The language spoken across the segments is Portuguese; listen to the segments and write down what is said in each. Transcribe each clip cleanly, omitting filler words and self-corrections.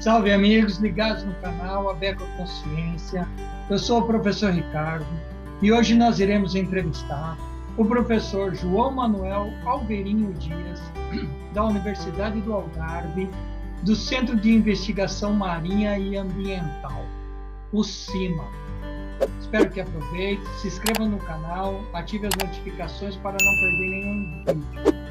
Salve amigos ligados no canal Abeco Consciência. Eu sou o professor Ricardo e hoje nós iremos entrevistar o professor João Manuel Alverinho Dias, da Universidade do Algarve, do Centro de Investigação Marinha e Ambiental, o CIMA. Espero que aproveite, se inscreva no canal, ative as notificações para não perder nenhum vídeo.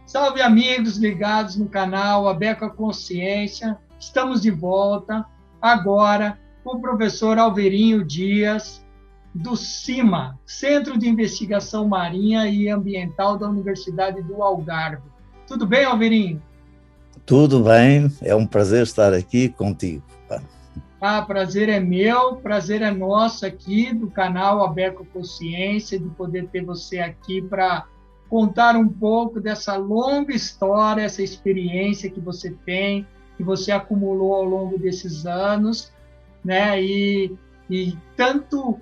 Salve amigos ligados no canal Abeco Consciência. Estamos de volta agora com o professor Alverinho Dias, do CIMA, Centro de Investigação Marinha e Ambiental da Universidade do Algarve. Tudo bem, Alverinho? Tudo bem, é um prazer estar aqui contigo. Prazer é meu, prazer é nosso aqui do canal Abeco Consciência, de poder ter você aqui para contar um pouco dessa longa história, essa experiência que você tem, que você acumulou ao longo desses anos, né? E tanto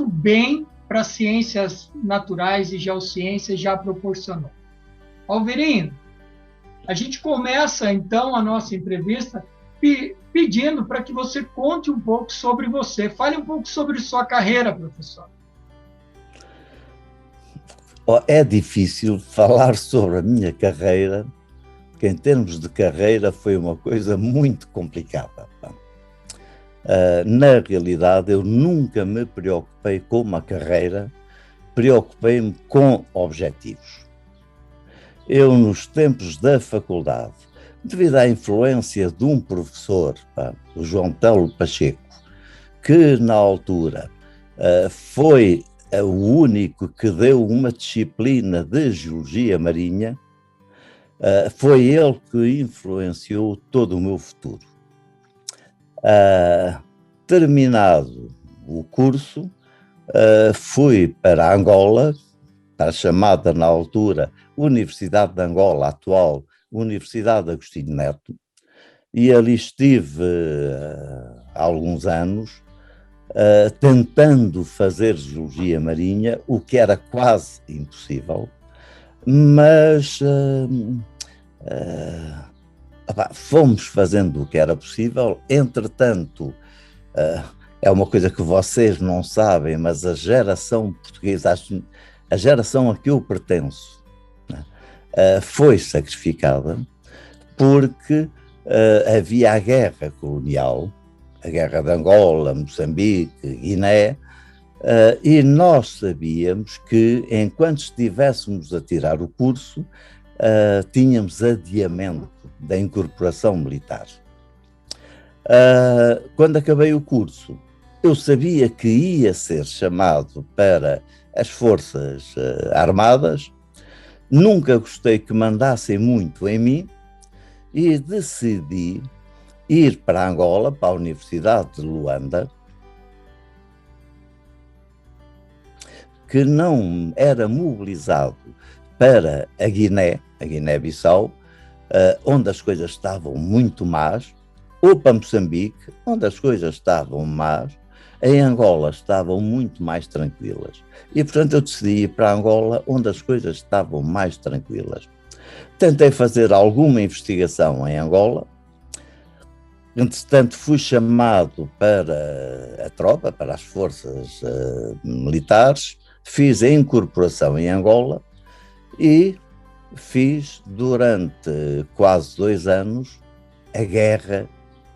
bem para as ciências naturais e geociências já proporcionou. Alverinho, a gente começa então a nossa entrevista pedindo para que você conte um pouco sobre você. Fale um pouco sobre sua carreira, professor. É difícil falar sobre a minha carreira, porque em termos de carreira foi uma coisa muito complicada. Na realidade, eu nunca me preocupei com uma carreira, preocupei-me com objetivos. Eu, nos tempos da faculdade, devido à influência de um professor, o João Telo Pacheco, que na altura foi o único que deu uma disciplina de geologia marinha, foi ele que influenciou todo o meu futuro. Terminado o curso, fui para Angola, para a chamada na altura Universidade de Angola, atual Universidade Agostinho Neto, e ali estive há alguns anos, tentando fazer geologia marinha, o que era quase impossível, mas fomos fazendo o que era possível. Entretanto, é uma coisa que vocês não sabem, mas a geração portuguesa, a geração a que eu pertenço, foi sacrificada porque havia a guerra colonial, a guerra de Angola, Moçambique, Guiné, e nós sabíamos que, enquanto estivéssemos a tirar o curso, tínhamos adiamento da incorporação militar. Quando acabei o curso, eu sabia que ia ser chamado para as Forças Armadas, nunca gostei que mandassem muito em mim e decidi ir para Angola, para a Universidade de Luanda, que não era mobilizado para a Guiné-Bissau, onde as coisas estavam muito más, ou para Moçambique, onde as coisas estavam más. Em Angola estavam muito mais tranquilas. E, portanto, eu decidi ir para Angola, onde as coisas estavam mais tranquilas. Tentei fazer alguma investigação em Angola. Entretanto, fui chamado para a tropa, para as forças militares, fiz a incorporação em Angola e fiz durante quase 2 anos a guerra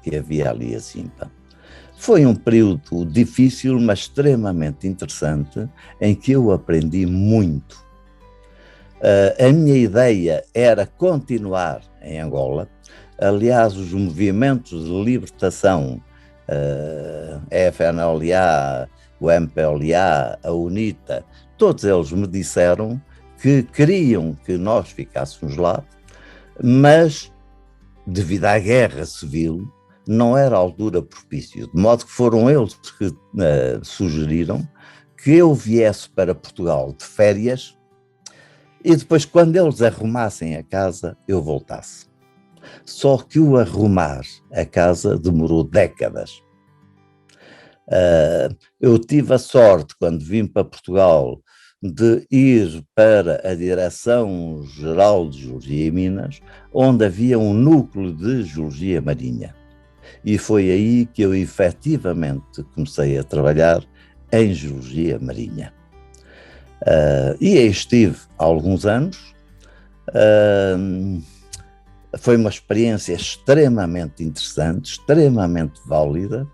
que havia ali assim. Foi um período difícil, mas extremamente interessante, em que eu aprendi muito. A minha ideia era continuar em Angola. Aliás, os movimentos de libertação, a FNLA, o MPLA, a UNITA, todos eles me disseram que queriam que nós ficássemos lá, mas, devido à guerra civil, não era a altura propícia, de modo que foram eles que sugeriram que eu viesse para Portugal de férias e depois, quando eles arrumassem a casa, eu voltasse. Só que o arrumar a casa demorou décadas. Eu tive a sorte, quando vim para Portugal, de ir para a Direção-Geral de Geologia e Minas, onde havia um núcleo de Geologia Marinha. E foi aí que eu efetivamente comecei a trabalhar em Geologia Marinha. E aí estive há alguns anos. Foi uma experiência extremamente interessante, extremamente válida,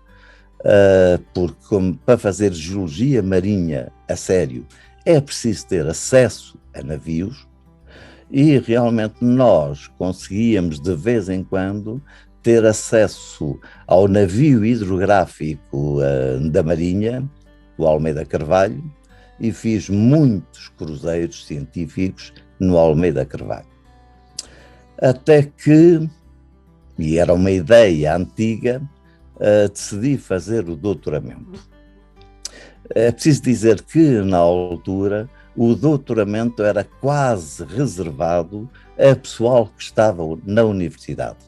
porque para fazer geologia marinha a sério é preciso ter acesso a navios, e realmente nós conseguíamos de vez em quando ter acesso ao navio hidrográfico da Marinha, o Almeida Carvalho, e fiz muitos cruzeiros científicos no Almeida Carvalho. Até que, e era uma ideia antiga, decidi fazer o doutoramento. É preciso dizer que, na altura, o doutoramento era quase reservado a pessoal que estava na universidade.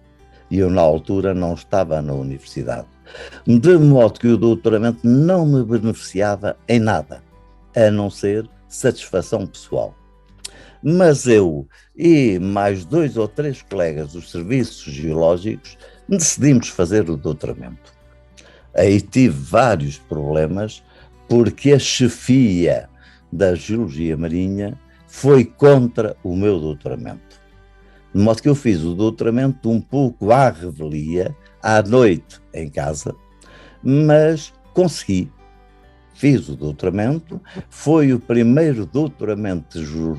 E eu, na altura, não estava na universidade. De modo que o doutoramento não me beneficiava em nada, a não ser satisfação pessoal. Mas eu e mais 2 ou 3 colegas dos serviços geológicos decidimos fazer o doutoramento. Aí tive vários problemas, porque a chefia da Geologia Marinha foi contra o meu doutoramento. De modo que eu fiz o doutoramento um pouco à revelia, à noite em casa, mas consegui. Fiz o doutoramento, foi o primeiro doutoramento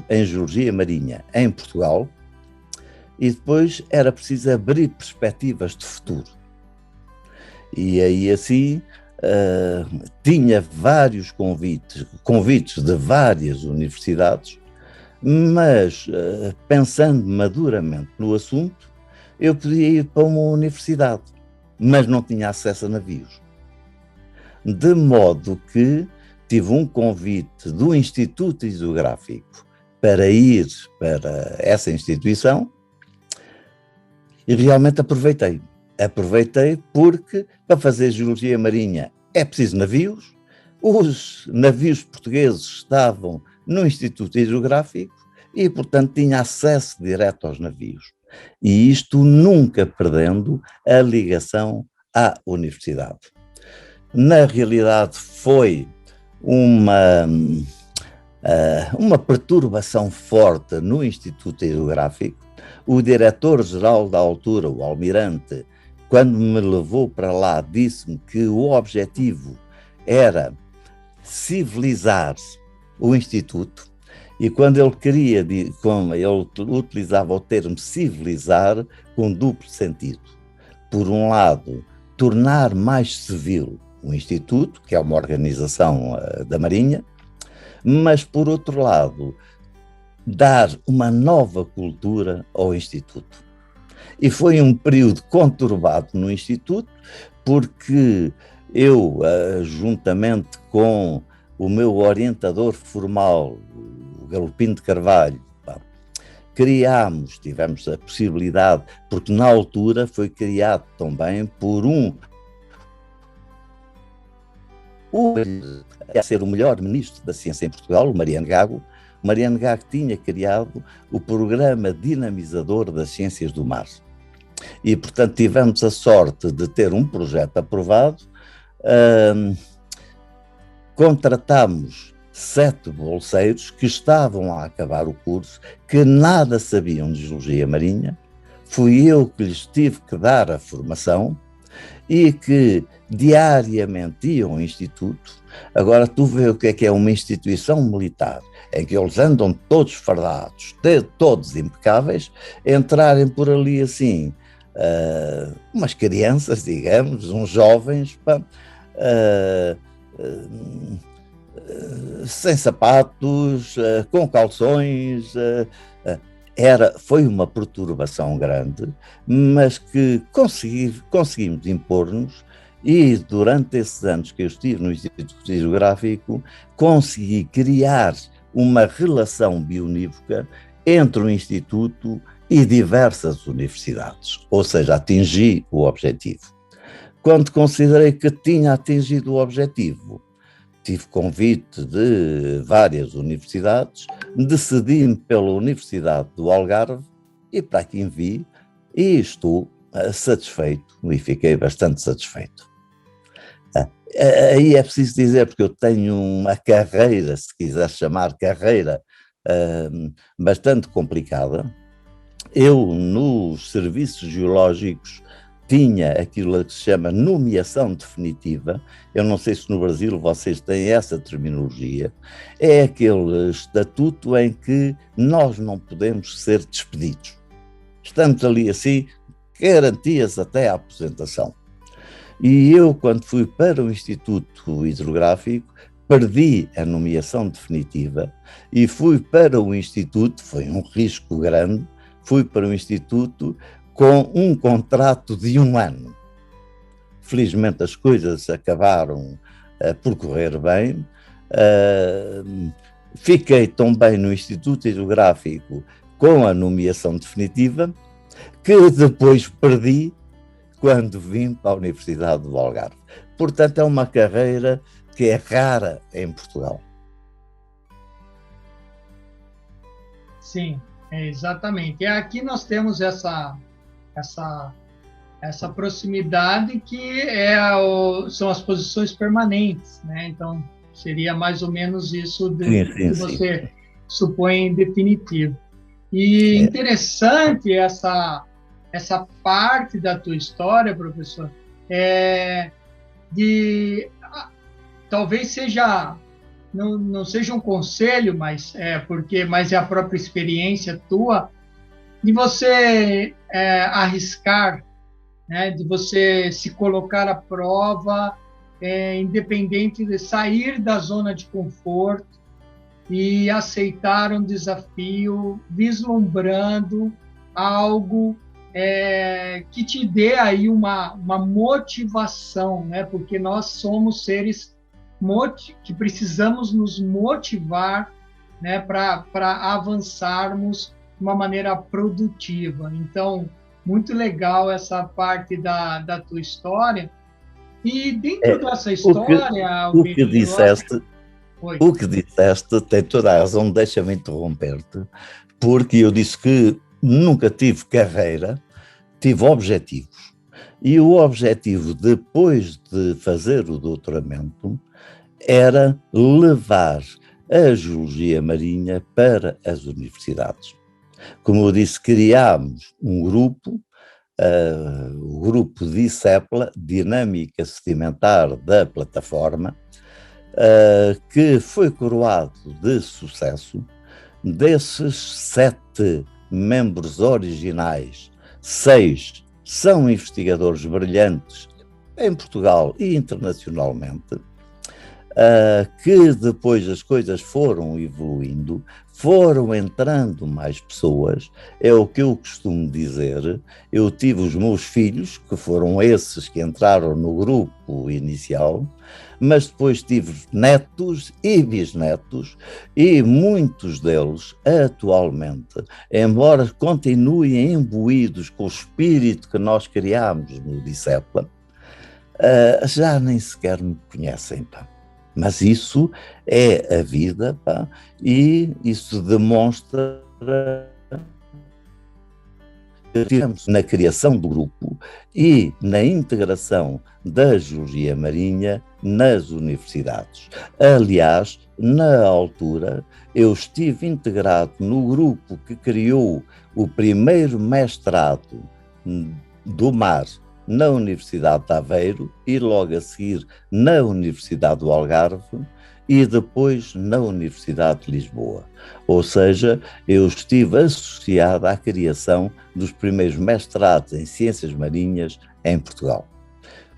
em Geologia Marinha em Portugal, e depois era preciso abrir perspectivas de futuro. E aí assim tinha vários convites de várias universidades, mas pensando maduramente no assunto, eu podia ir para uma universidade, mas não tinha acesso a navios. De modo que tive um convite do Instituto Hidrográfico para ir para essa instituição, e realmente aproveitei. Aproveitei porque, para fazer geologia marinha, é preciso navios. Os navios portugueses estavam no Instituto Hidrográfico e, portanto, tinha acesso direto aos navios. E isto nunca perdendo a ligação à universidade. Na realidade, foi uma perturbação forte no Instituto Hidrográfico. O diretor-geral da altura, o almirante, quando me levou para lá, disse-me que o objetivo era civilizar o Instituto, e quando ele queria, ele utilizava o termo civilizar com duplo sentido. Por um lado, tornar mais civil o Instituto, que é uma organização da Marinha, mas, por outro lado, dar uma nova cultura ao Instituto. E foi um período conturbado no Instituto, porque eu, juntamente com o meu orientador formal, o Galopim de Carvalho, tivemos a possibilidade, porque na altura foi criado também por a ser o melhor ministro da ciência em Portugal, o Mariano Gago. O Mariano Gago tinha criado o programa dinamizador das ciências do mar. E, portanto, tivemos a sorte de ter um projeto aprovado. Contratámos 7 bolseiros que estavam a acabar o curso, que nada sabiam de geologia marinha. Fui eu que lhes tive que dar a formação e que diariamente iam ao Instituto. Agora tu vê o que é uma instituição militar, em que eles andam todos fardados, todos impecáveis, entrarem por ali assim, umas crianças, digamos, uns jovens, sem sapatos, com calções. Foi uma perturbação grande, mas que conseguimos impor-nos, e durante esses anos que eu estive no Instituto Hidrográfico, consegui criar uma relação bionívoca entre o Instituto e diversas universidades, ou seja, atingi o objetivo. Quando considerei que tinha atingido o objetivo, tive convite de várias universidades, decidi-me pela Universidade do Algarve e para aqui vim e estou satisfeito e fiquei bastante satisfeito. Aí é preciso dizer, porque eu tenho uma carreira, se quiser chamar carreira, bastante complicada. Eu, nos serviços geológicos, tinha aquilo que se chama nomeação definitiva. Eu não sei se no Brasil vocês têm essa terminologia. É aquele estatuto em que nós não podemos ser despedidos. Estamos ali assim, garantias até à aposentação. E eu, quando fui para o Instituto Hidrográfico, perdi a nomeação definitiva e fui para o Instituto, foi um risco grande, fui para o Instituto com um contrato de 1 ano. Felizmente as coisas acabaram por correr bem. Fiquei tão bem no Instituto Hidrográfico com a nomeação definitiva que depois perdi quando vim para a Universidade do Algarve. Portanto, é uma carreira que é rara em Portugal. Sim, exatamente. E aqui nós temos essa proximidade que são as posições permanentes, né? Então, seria mais ou menos isso que você supõe em definitivo. E interessante essa parte da tua história, professor, talvez seja, não seja um conselho, mas é a própria experiência tua, de você arriscar, né, de você se colocar à prova, independente de sair da zona de conforto e aceitar um desafio, vislumbrando algo que te dê aí uma motivação, né? Porque nós somos seres que precisamos nos motivar, né, para avançarmos de uma maneira produtiva. Então, muito legal essa parte da tua história. E dentro dessa história... O que disseste tem toda a razão, deixa-me interromper-te, porque eu disse que nunca tive carreira, tive objetivos. E o objetivo, depois de fazer o doutoramento, era levar a geologia marinha para as universidades. Como eu disse, criámos um grupo, o grupo DISEPLA, Dinâmica Sedimentar da Plataforma, que foi coroado de sucesso. Desses 7 membros originais, 6 são investigadores brilhantes em Portugal e internacionalmente, que depois as coisas foram evoluindo, foram entrando mais pessoas. É o que eu costumo dizer. Eu tive os meus filhos, que foram esses que entraram no grupo inicial, mas depois tive netos e bisnetos, e muitos deles atualmente, embora continuem imbuídos com o espírito que nós criámos no DISEPLA, já nem sequer me conhecem, pá. Mas isso é a vida, pá, e isso demonstra que estivemos na criação do grupo e na integração da geologia marinha nas universidades. Aliás, na altura, eu estive integrado no grupo que criou o primeiro mestrado do mar na Universidade de Aveiro e logo a seguir na Universidade do Algarve e depois na Universidade de Lisboa. Ou seja, eu estive associado à criação dos primeiros mestrados em Ciências Marinhas em Portugal.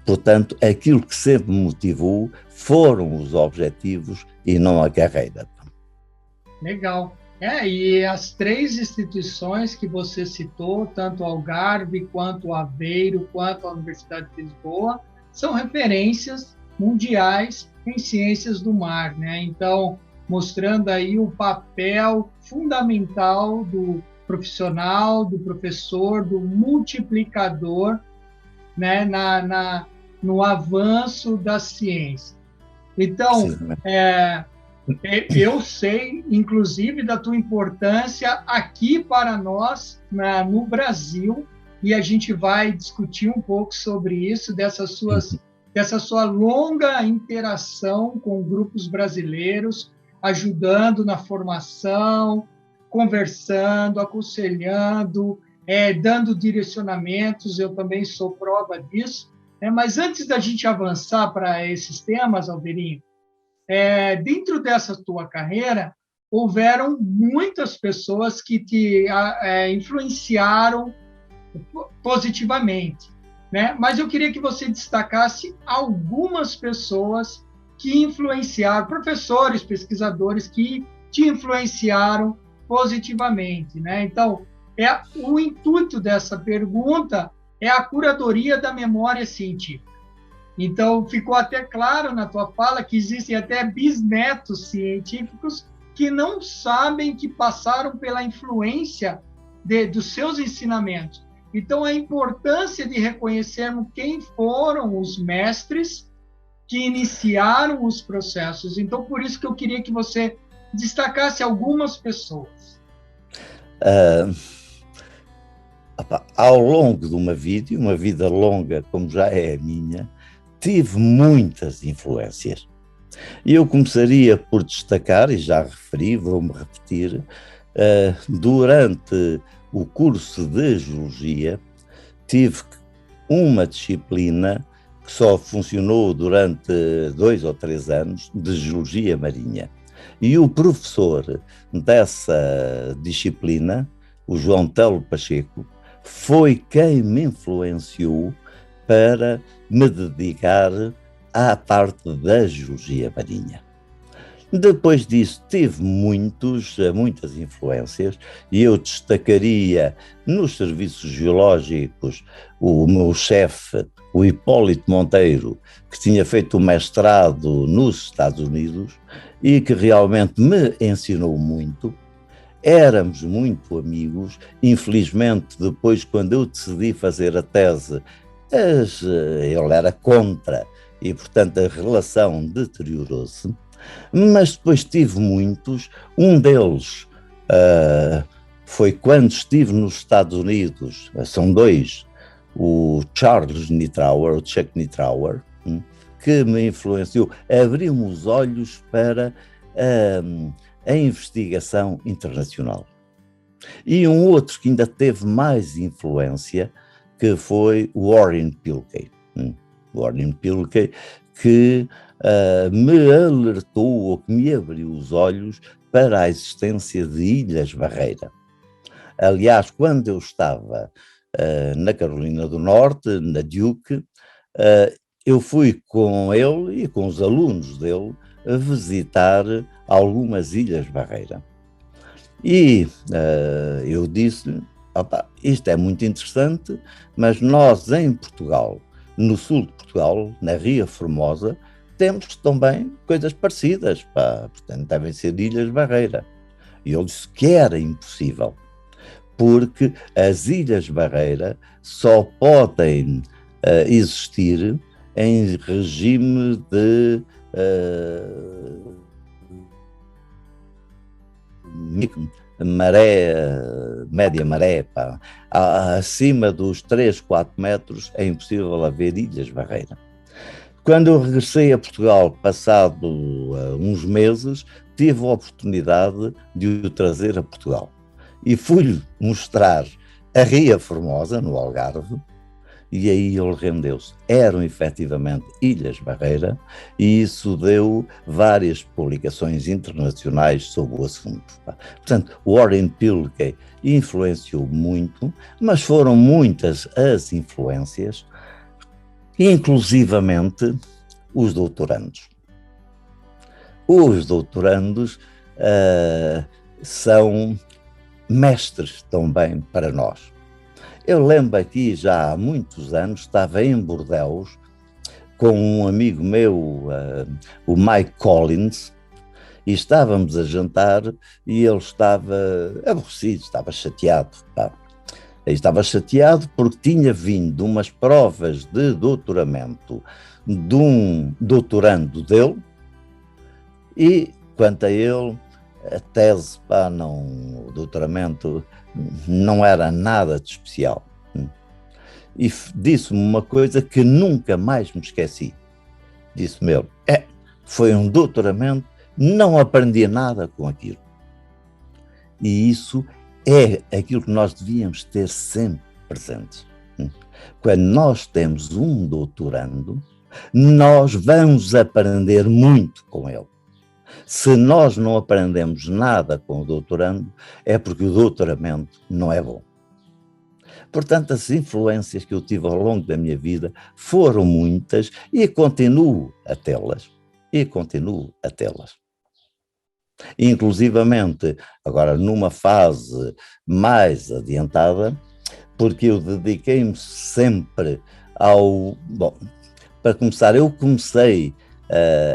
Portanto, aquilo que sempre me motivou foram os objetivos e não a carreira. Legal. E as 3 instituições que você citou, tanto o Algarve, quanto o Aveiro, quanto a Universidade de Lisboa, são referências mundiais em ciências do mar, né? Então, mostrando aí o papel fundamental do profissional, do professor, do multiplicador, né? no avanço da ciência. Então, eu sei, inclusive, da tua importância aqui para nós, no Brasil, e a gente vai discutir um pouco sobre isso, dessa sua longa interação com grupos brasileiros, ajudando na formação, conversando, aconselhando, dando direcionamentos. Eu também sou prova disso. Mas antes da gente avançar para esses temas, Alberinho, dentro dessa tua carreira, houveram muitas pessoas que te influenciaram positivamente, né? Mas eu queria que você destacasse algumas pessoas que influenciaram, professores, pesquisadores que te influenciaram positivamente, né? Então, o intuito dessa pergunta é a curadoria da memória científica. Então, ficou até claro na tua fala que existem até bisnetos científicos que não sabem que passaram pela influência dos seus ensinamentos. Então, a importância de reconhecermos quem foram os mestres que iniciaram os processos. Então, por isso que eu queria que você destacasse algumas pessoas. Ao longo de uma vida longa, como já é a minha, tive muitas influências. E eu começaria por destacar, e já referi, vou-me repetir, durante o curso de Geologia, tive uma disciplina que só funcionou durante 2 ou 3 anos, de Geologia Marinha. E o professor dessa disciplina, o João Telo Pacheco, foi quem me influenciou para me dedicar à parte da Geologia Marinha. Depois disso, tive muitas influências, e eu destacaria nos serviços geológicos o meu chefe, o Hipólito Monteiro, que tinha feito o mestrado nos Estados Unidos e que realmente me ensinou muito. Éramos muito amigos. Infelizmente, depois, quando eu decidi fazer a tese, ele era contra e, portanto, a relação deteriorou-se. Mas depois tive muitos. Um deles foi quando estive nos Estados Unidos. São 2, o Charles Nitrauer, o Chuck Nitrauer, que me influenciou, abriu-me os olhos para a investigação internacional. E um outro que ainda teve mais influência, que foi o Warren Pilkey. Warren Pilkey, que me alertou, ou que me abriu os olhos para a existência de Ilhas Barreira. Aliás, quando eu estava na Carolina do Norte, na Duke, eu fui com ele e com os alunos dele a visitar algumas Ilhas Barreira. E eu disse, isto é muito interessante, mas nós em Portugal, no sul de Portugal, na Ria Formosa, temos também coisas parecidas, portanto devem ser Ilhas Barreira. E ele disse que era impossível, porque as Ilhas Barreira só podem existir em regime de média maré, acima dos 3, 4 metros é impossível haver Ilhas Barreira. Quando eu regressei a Portugal, passado uns meses, tive a oportunidade de o trazer a Portugal. E fui-lhe mostrar a Ria Formosa, no Algarve, e aí ele rendeu-se. Eram efetivamente Ilhas Barreira, e isso deu várias publicações internacionais sobre o assunto. Portanto, Warren Pilkey influenciou muito, mas foram muitas as influências, inclusivamente os doutorandos. Os doutorandos são mestres também para nós. Eu lembro aqui, já há muitos anos, estava em Bordeaux com um amigo meu, o Mike Collins, e estávamos a jantar e ele estava aborrecido, estava chateado. Estava chateado porque tinha vindo umas provas de doutoramento de um doutorando dele e, quanto a ele, a tese, o doutoramento não era nada de especial. E disse-me uma coisa que nunca mais me esqueci. Disse-me ele, foi um doutoramento, não aprendi nada com aquilo. E isso é aquilo que nós devíamos ter sempre presentes. Quando nós temos um doutorando, nós vamos aprender muito com ele. Se nós não aprendemos nada com o doutorando, é porque o doutoramento não é bom. Portanto, as influências que eu tive ao longo da minha vida foram muitas e continuo a tê-las. Inclusivamente, agora numa fase mais adiantada, porque eu dediquei-me sempre ao... Bom, para começar, eu comecei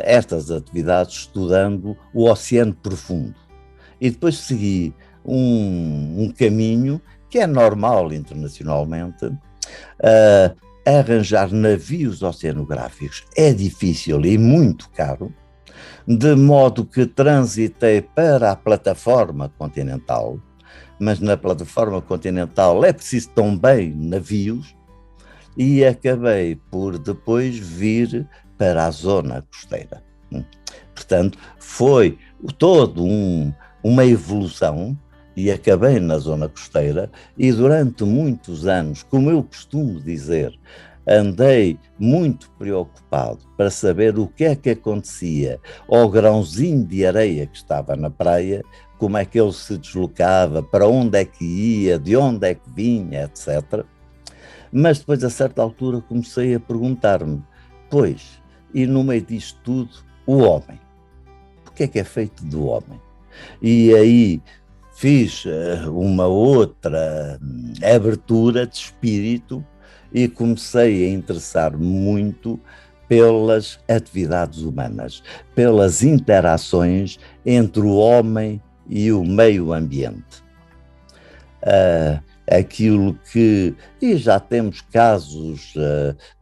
estas atividades estudando o Oceano Profundo e depois segui um caminho que é normal internacionalmente. Arranjar navios oceanográficos é difícil e muito caro, de modo que transitei para a plataforma continental, mas na plataforma continental é preciso também navios, e acabei por depois vir para a zona costeira. Portanto, foi todo uma evolução, e acabei na zona costeira, e durante muitos anos, como eu costumo dizer, andei muito preocupado para saber o que é que acontecia ao grãozinho de areia que estava na praia, como é que ele se deslocava, para onde é que ia, de onde é que vinha, etc. Mas depois, a certa altura, comecei a perguntar-me, pois, e no meio disto tudo, o homem? O que é feito do homem? E aí fiz uma outra abertura de espírito e comecei a interessar-me muito pelas atividades humanas, pelas interações entre o homem e o meio ambiente. Aquilo que, e já temos casos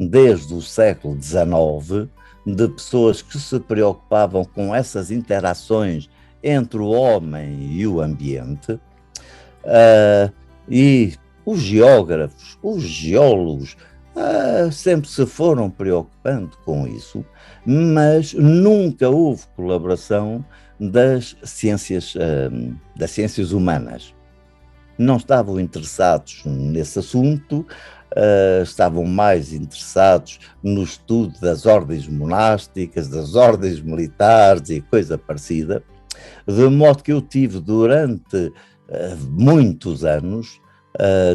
desde o século XIX, de pessoas que se preocupavam com essas interações entre o homem e o ambiente, e os geógrafos, os geólogos, sempre se foram preocupando com isso, mas nunca houve colaboração das ciências humanas. Não estavam interessados nesse assunto, estavam mais interessados no estudo das ordens monásticas, das ordens militares e coisa parecida, de modo que eu tive durante muitos anos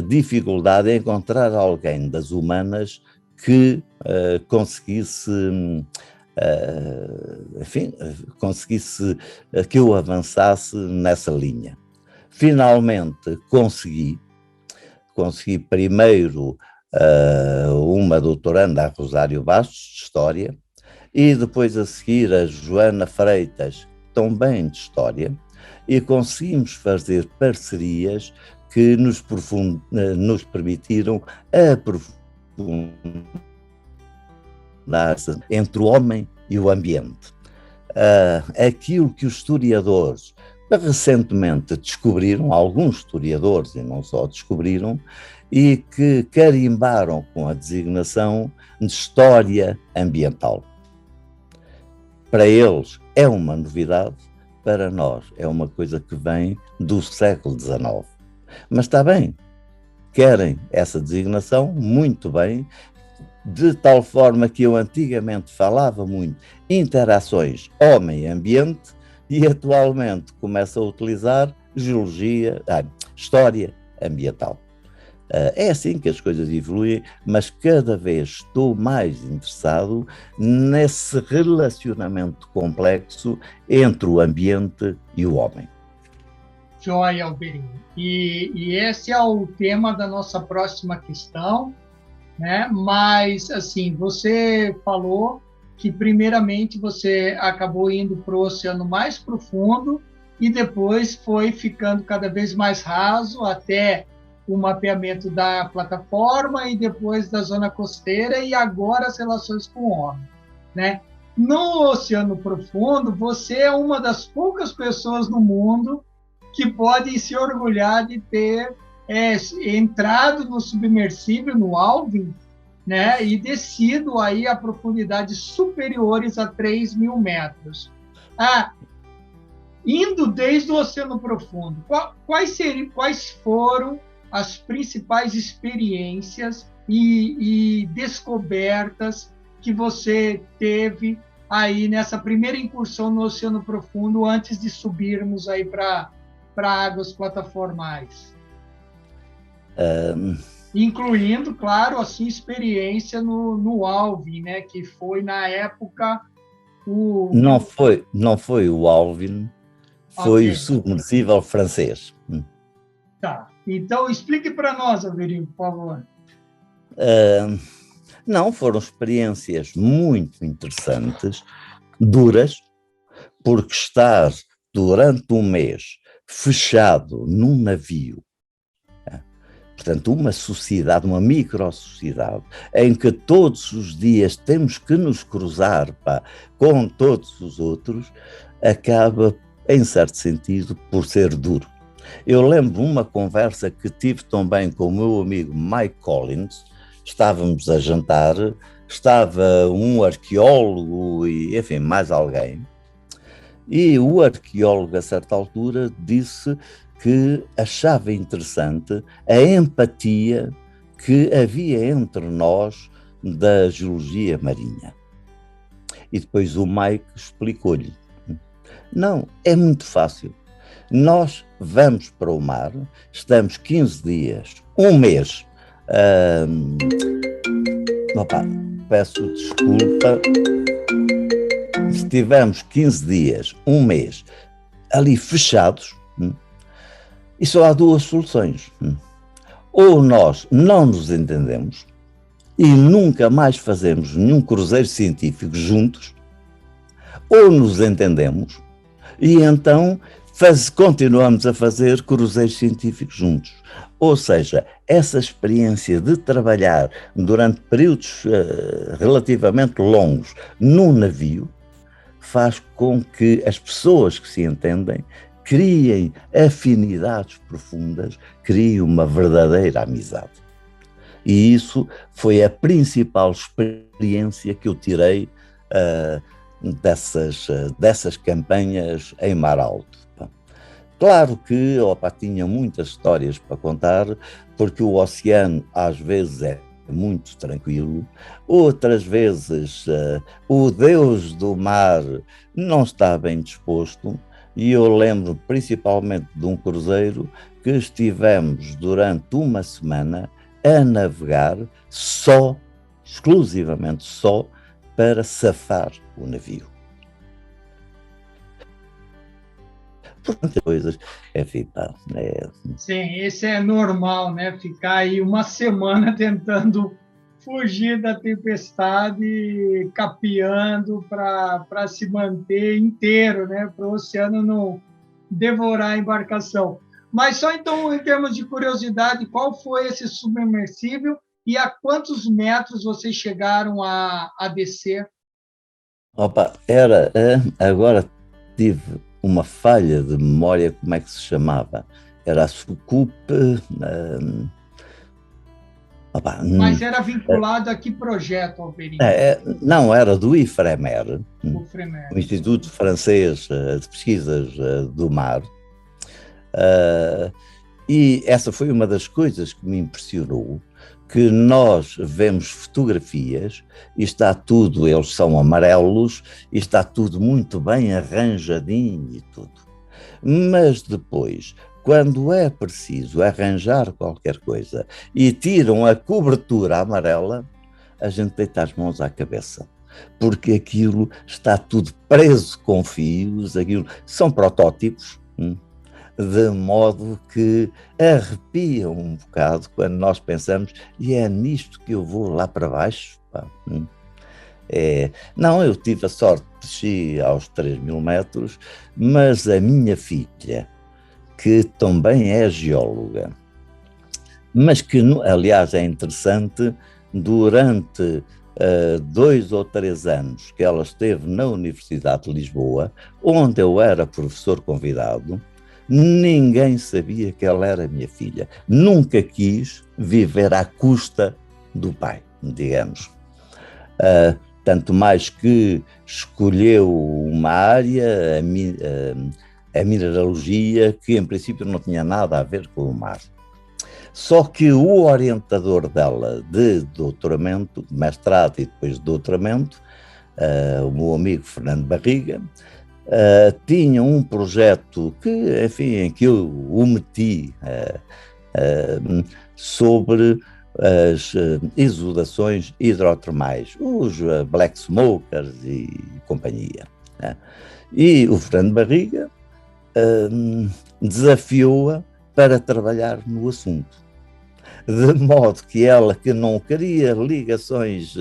dificuldade em encontrar alguém das humanas que conseguisse, que eu avançasse nessa linha. Finalmente consegui primeiro uma doutoranda, a Rosário Bastos, de História, e depois a seguir a Joana Freitas, também de História, e conseguimos fazer parcerias que nos permitiram aprofundar-se entre o homem e o ambiente. Aquilo que os historiadores recentemente descobriram, alguns historiadores, e não só descobriram, e que carimbaram com a designação de História Ambiental. Para eles é uma novidade, para nós é uma coisa que vem do século XIX. Mas está bem, querem essa designação, muito bem, de tal forma que eu antigamente falava muito interações homem-ambiente e atualmente começo a utilizar história ambiental. É assim que as coisas evoluem, mas cada vez estou mais interessado nesse relacionamento complexo entre o ambiente e o homem. Joia, Alberinho. E esse é o tema da nossa próxima questão, né? Mas, assim, você falou que, primeiramente, você acabou indo para o oceano mais profundo e depois foi ficando cada vez mais raso até o mapeamento da plataforma e depois da zona costeira e agora as relações com o homem, né? No Oceano Profundo, você é uma das poucas pessoas no mundo que podem se orgulhar de ter entrado no submersível, no Alvin, né, e descido aí a profundidades superiores a 3.000 metros. Indo desde o Oceano Profundo, quais foram as principais experiências e descobertas que você teve aí nessa primeira incursão no Oceano Profundo antes de subirmos aí para águas plataformais? Incluindo, claro, a sua experiência no Alvin, né, que foi, na época, Não foi o Alvin, foi o submersível francês. Tá. Então, explique para nós, Alverinho, por favor. Não, foram experiências muito interessantes, duras, porque estar durante um mês fechado num navio, portanto, uma sociedade, uma micro-sociedade, em que todos os dias temos que nos cruzar com todos os outros, acaba, em certo sentido, por ser duro. Eu lembro uma conversa que tive também com o meu amigo Mike Collins. Estávamos a jantar, estava um arqueólogo e, enfim, mais alguém, e o arqueólogo, a certa altura, disse que achava interessante a empatia que havia entre nós da geologia marinha. E depois o Mike explicou-lhe: não, é muito fácil. Nós vamos para o mar, estamos 15 dias, um mês. Peço desculpa. Estivemos 15 dias, um mês, ali fechados, e só há duas soluções. Ou nós não nos entendemos e nunca mais fazemos nenhum cruzeiro científico juntos, ou nos entendemos e então continuamos a fazer cruzeiros científicos juntos. Ou seja, essa experiência de trabalhar durante períodos relativamente longos num navio faz com que as pessoas que se entendem criem afinidades profundas, criem uma verdadeira amizade. E isso foi a principal experiência que eu tirei dessas campanhas em mar alto. Claro que tinha muitas histórias para contar, porque o oceano às vezes é muito tranquilo, outras vezes o Deus do mar não está bem disposto, e eu lembro principalmente de um cruzeiro que estivemos durante uma semana a navegar exclusivamente só, para safar o navio. Portanto, coisas, enfim, Sim, esse é normal, né? Ficar aí uma semana tentando fugir da tempestade, capeando para se manter inteiro, né? Para o oceano não devorar a embarcação. Mas só então, em termos de curiosidade, qual foi esse submersível e a quantos metros vocês chegaram a descer? Agora tive uma falha de memória, como é que se chamava? Era a Sucup. Mas era vinculado a que projeto, Alverinho? Não, era do IFREMER, o Instituto Francês de Pesquisas do Mar. E essa foi uma das coisas que me impressionou, que nós vemos fotografias e está tudo, eles são amarelos, e está tudo muito bem arranjadinho e tudo. Mas depois, quando é preciso arranjar qualquer coisa e tiram a cobertura amarela, a gente deita as mãos à cabeça, porque aquilo está tudo preso com fios, aquilo são protótipos, de modo que arrepiam um bocado quando nós pensamos, e é nisto que eu vou lá para baixo. Não, eu tive a sorte de descer aos 3.000 metros, mas a minha filha, que também é geóloga, mas que, aliás, é interessante, durante 2 ou 3 anos que ela esteve na Universidade de Lisboa, onde eu era professor convidado, ninguém sabia que ela era minha filha. Nunca quis viver à custa do pai, digamos. Tanto mais que escolheu uma área, a mineralogia, que em princípio não tinha nada a ver com o mar. Só que o orientador dela de doutoramento, mestrado e depois de doutoramento, o meu amigo Fernando Barriga, tinha um projeto que, enfim, em que eu o meti sobre as exudações hidrotermais, os black smokers e companhia. Né? E o Fernando Barriga desafiou-a para trabalhar no assunto. De modo que ela, que não queria ligações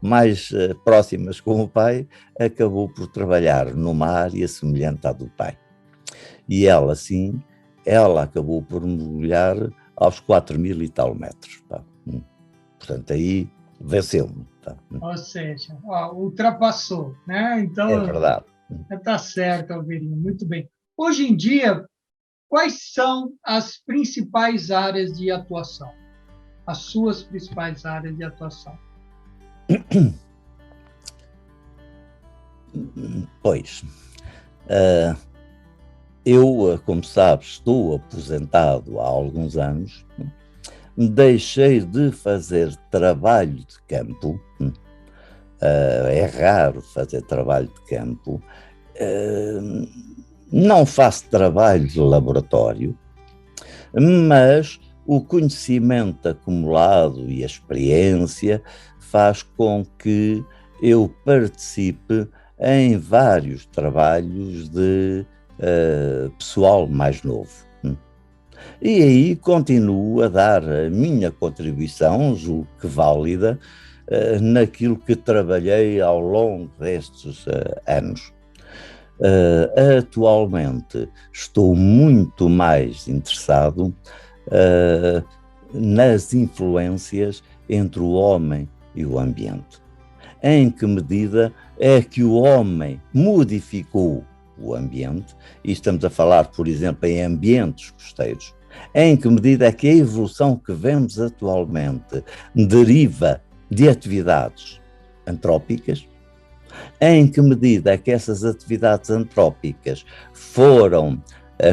mais próximas com o pai, acabou por trabalhar numa área semelhante à do pai. E ela, sim, ela acabou por mergulhar aos 4.000 e tal metros. Pá. Portanto, aí venceu-me. Pá. Ou seja, ultrapassou, né? Então, É verdade. Está certo, Alverinho, muito bem. Hoje em dia, quais são as principais áreas de atuação? As suas principais áreas de atuação? Pois, eu, como sabes, estou aposentado há alguns anos, deixei de fazer trabalho de campo, é raro fazer trabalho de campo, não faço trabalho de laboratório, mas o conhecimento acumulado e a experiência faz com que eu participe em vários trabalhos de pessoal mais novo. E aí continuo a dar a minha contribuição, julgo que válida, naquilo que trabalhei ao longo destes anos. Atualmente estou muito mais interessado nas influências entre o homem e o ambiente. Em que medida é que o homem modificou o ambiente, e estamos a falar, por exemplo, em ambientes costeiros, em que medida é que a evolução que vemos atualmente deriva de atividades antrópicas, em que medida é que essas atividades antrópicas foram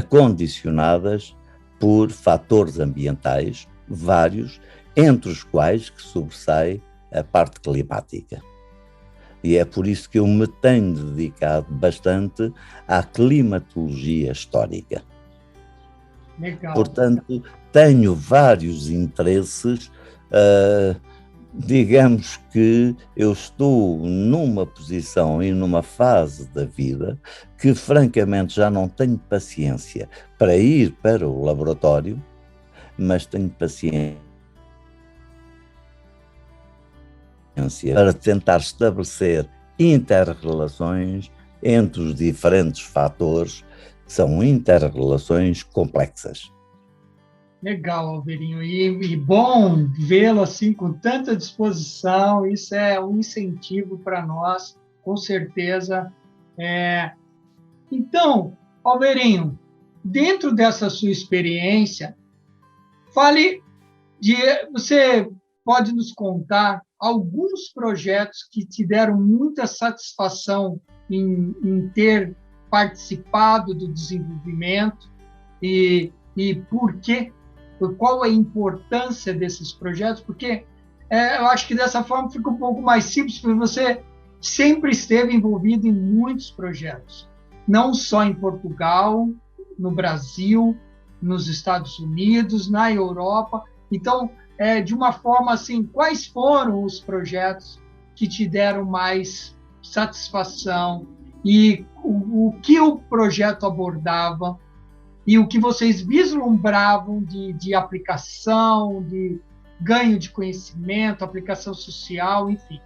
condicionadas por fatores ambientais vários, entre os quais que sobressai a parte climática. E é por isso que eu me tenho dedicado bastante à climatologia histórica. Legal. Portanto, tenho vários interesses, digamos que eu estou numa posição e numa fase da vida que, francamente, já não tenho paciência para ir para o laboratório, mas tenho paciência para tentar estabelecer inter-relações entre os diferentes fatores, que são inter-relações complexas. Legal, Alverinho, e bom vê-lo assim com tanta disposição, isso é um incentivo para nós, com certeza. Então, Alverinho, dentro dessa sua experiência, você pode nos contar alguns projetos que te deram muita satisfação em ter participado do desenvolvimento e por quê? Qual a importância desses projetos? Porque eu acho que dessa forma fica um pouco mais simples, porque você sempre esteve envolvido em muitos projetos, não só em Portugal, no Brasil, nos Estados Unidos, na Europa. Então, de uma forma assim, quais foram os projetos que te deram mais satisfação e o que o projeto abordava e o que vocês vislumbravam de aplicação, de ganho de conhecimento, aplicação social, enfim?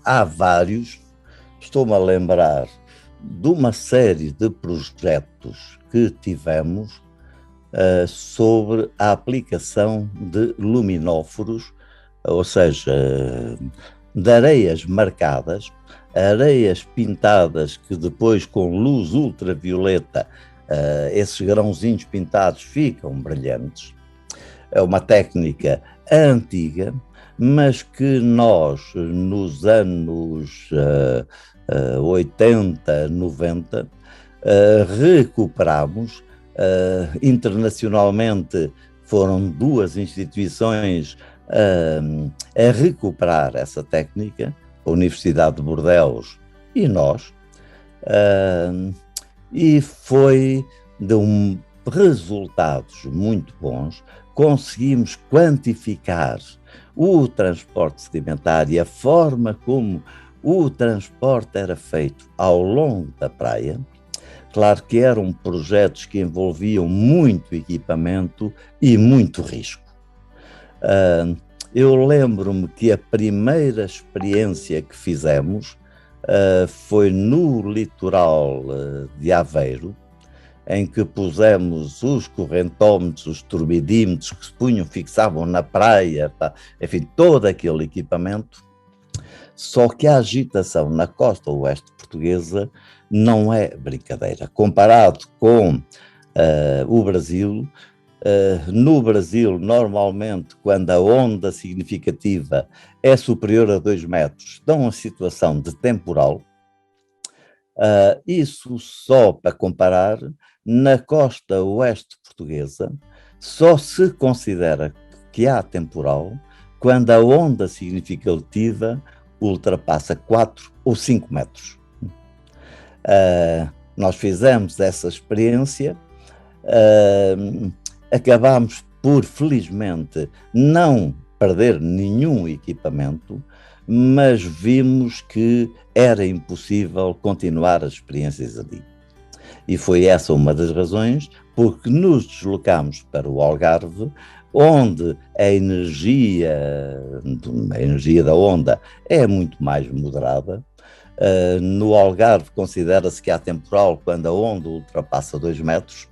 Há vários. Estou-me a lembrar de uma série de projetos que tivemos sobre a aplicação de luminóforos, ou seja, de areias marcadas, areias pintadas que depois com luz ultravioleta, esses grãozinhos pintados ficam brilhantes. É uma técnica antiga, mas que nós, nos anos 80, 90, recuperamos. Internacionalmente foram 2 instituições a recuperar essa técnica, a Universidade de Bordeaux e nós, e foi de resultados muito bons. Conseguimos quantificar o transporte sedimentar e a forma como o transporte era feito ao longo da praia. Claro que eram projetos que envolviam muito equipamento e muito risco. Eu lembro-me que a primeira experiência que fizemos foi no litoral de Aveiro, em que pusemos os correntómetros, os turbidímetros que se punham, fixavam na praia, tá? Enfim, todo aquele equipamento. Só que a agitação na costa oeste portuguesa não é brincadeira. Comparado com o Brasil, no Brasil, normalmente, quando a onda significativa é superior a 2 metros, estão em situação de temporal. Isso só para comparar, na costa oeste portuguesa, só se considera que há temporal quando a onda significativa ultrapassa 4 ou 5 metros. Nós fizemos essa experiência, acabámos por, felizmente, não perder nenhum equipamento, mas vimos que era impossível continuar as experiências ali. E foi essa uma das razões porque nos deslocámos para o Algarve, onde a energia da onda é muito mais moderada. No Algarve considera-se que há temporal quando a onda ultrapassa 2 metros,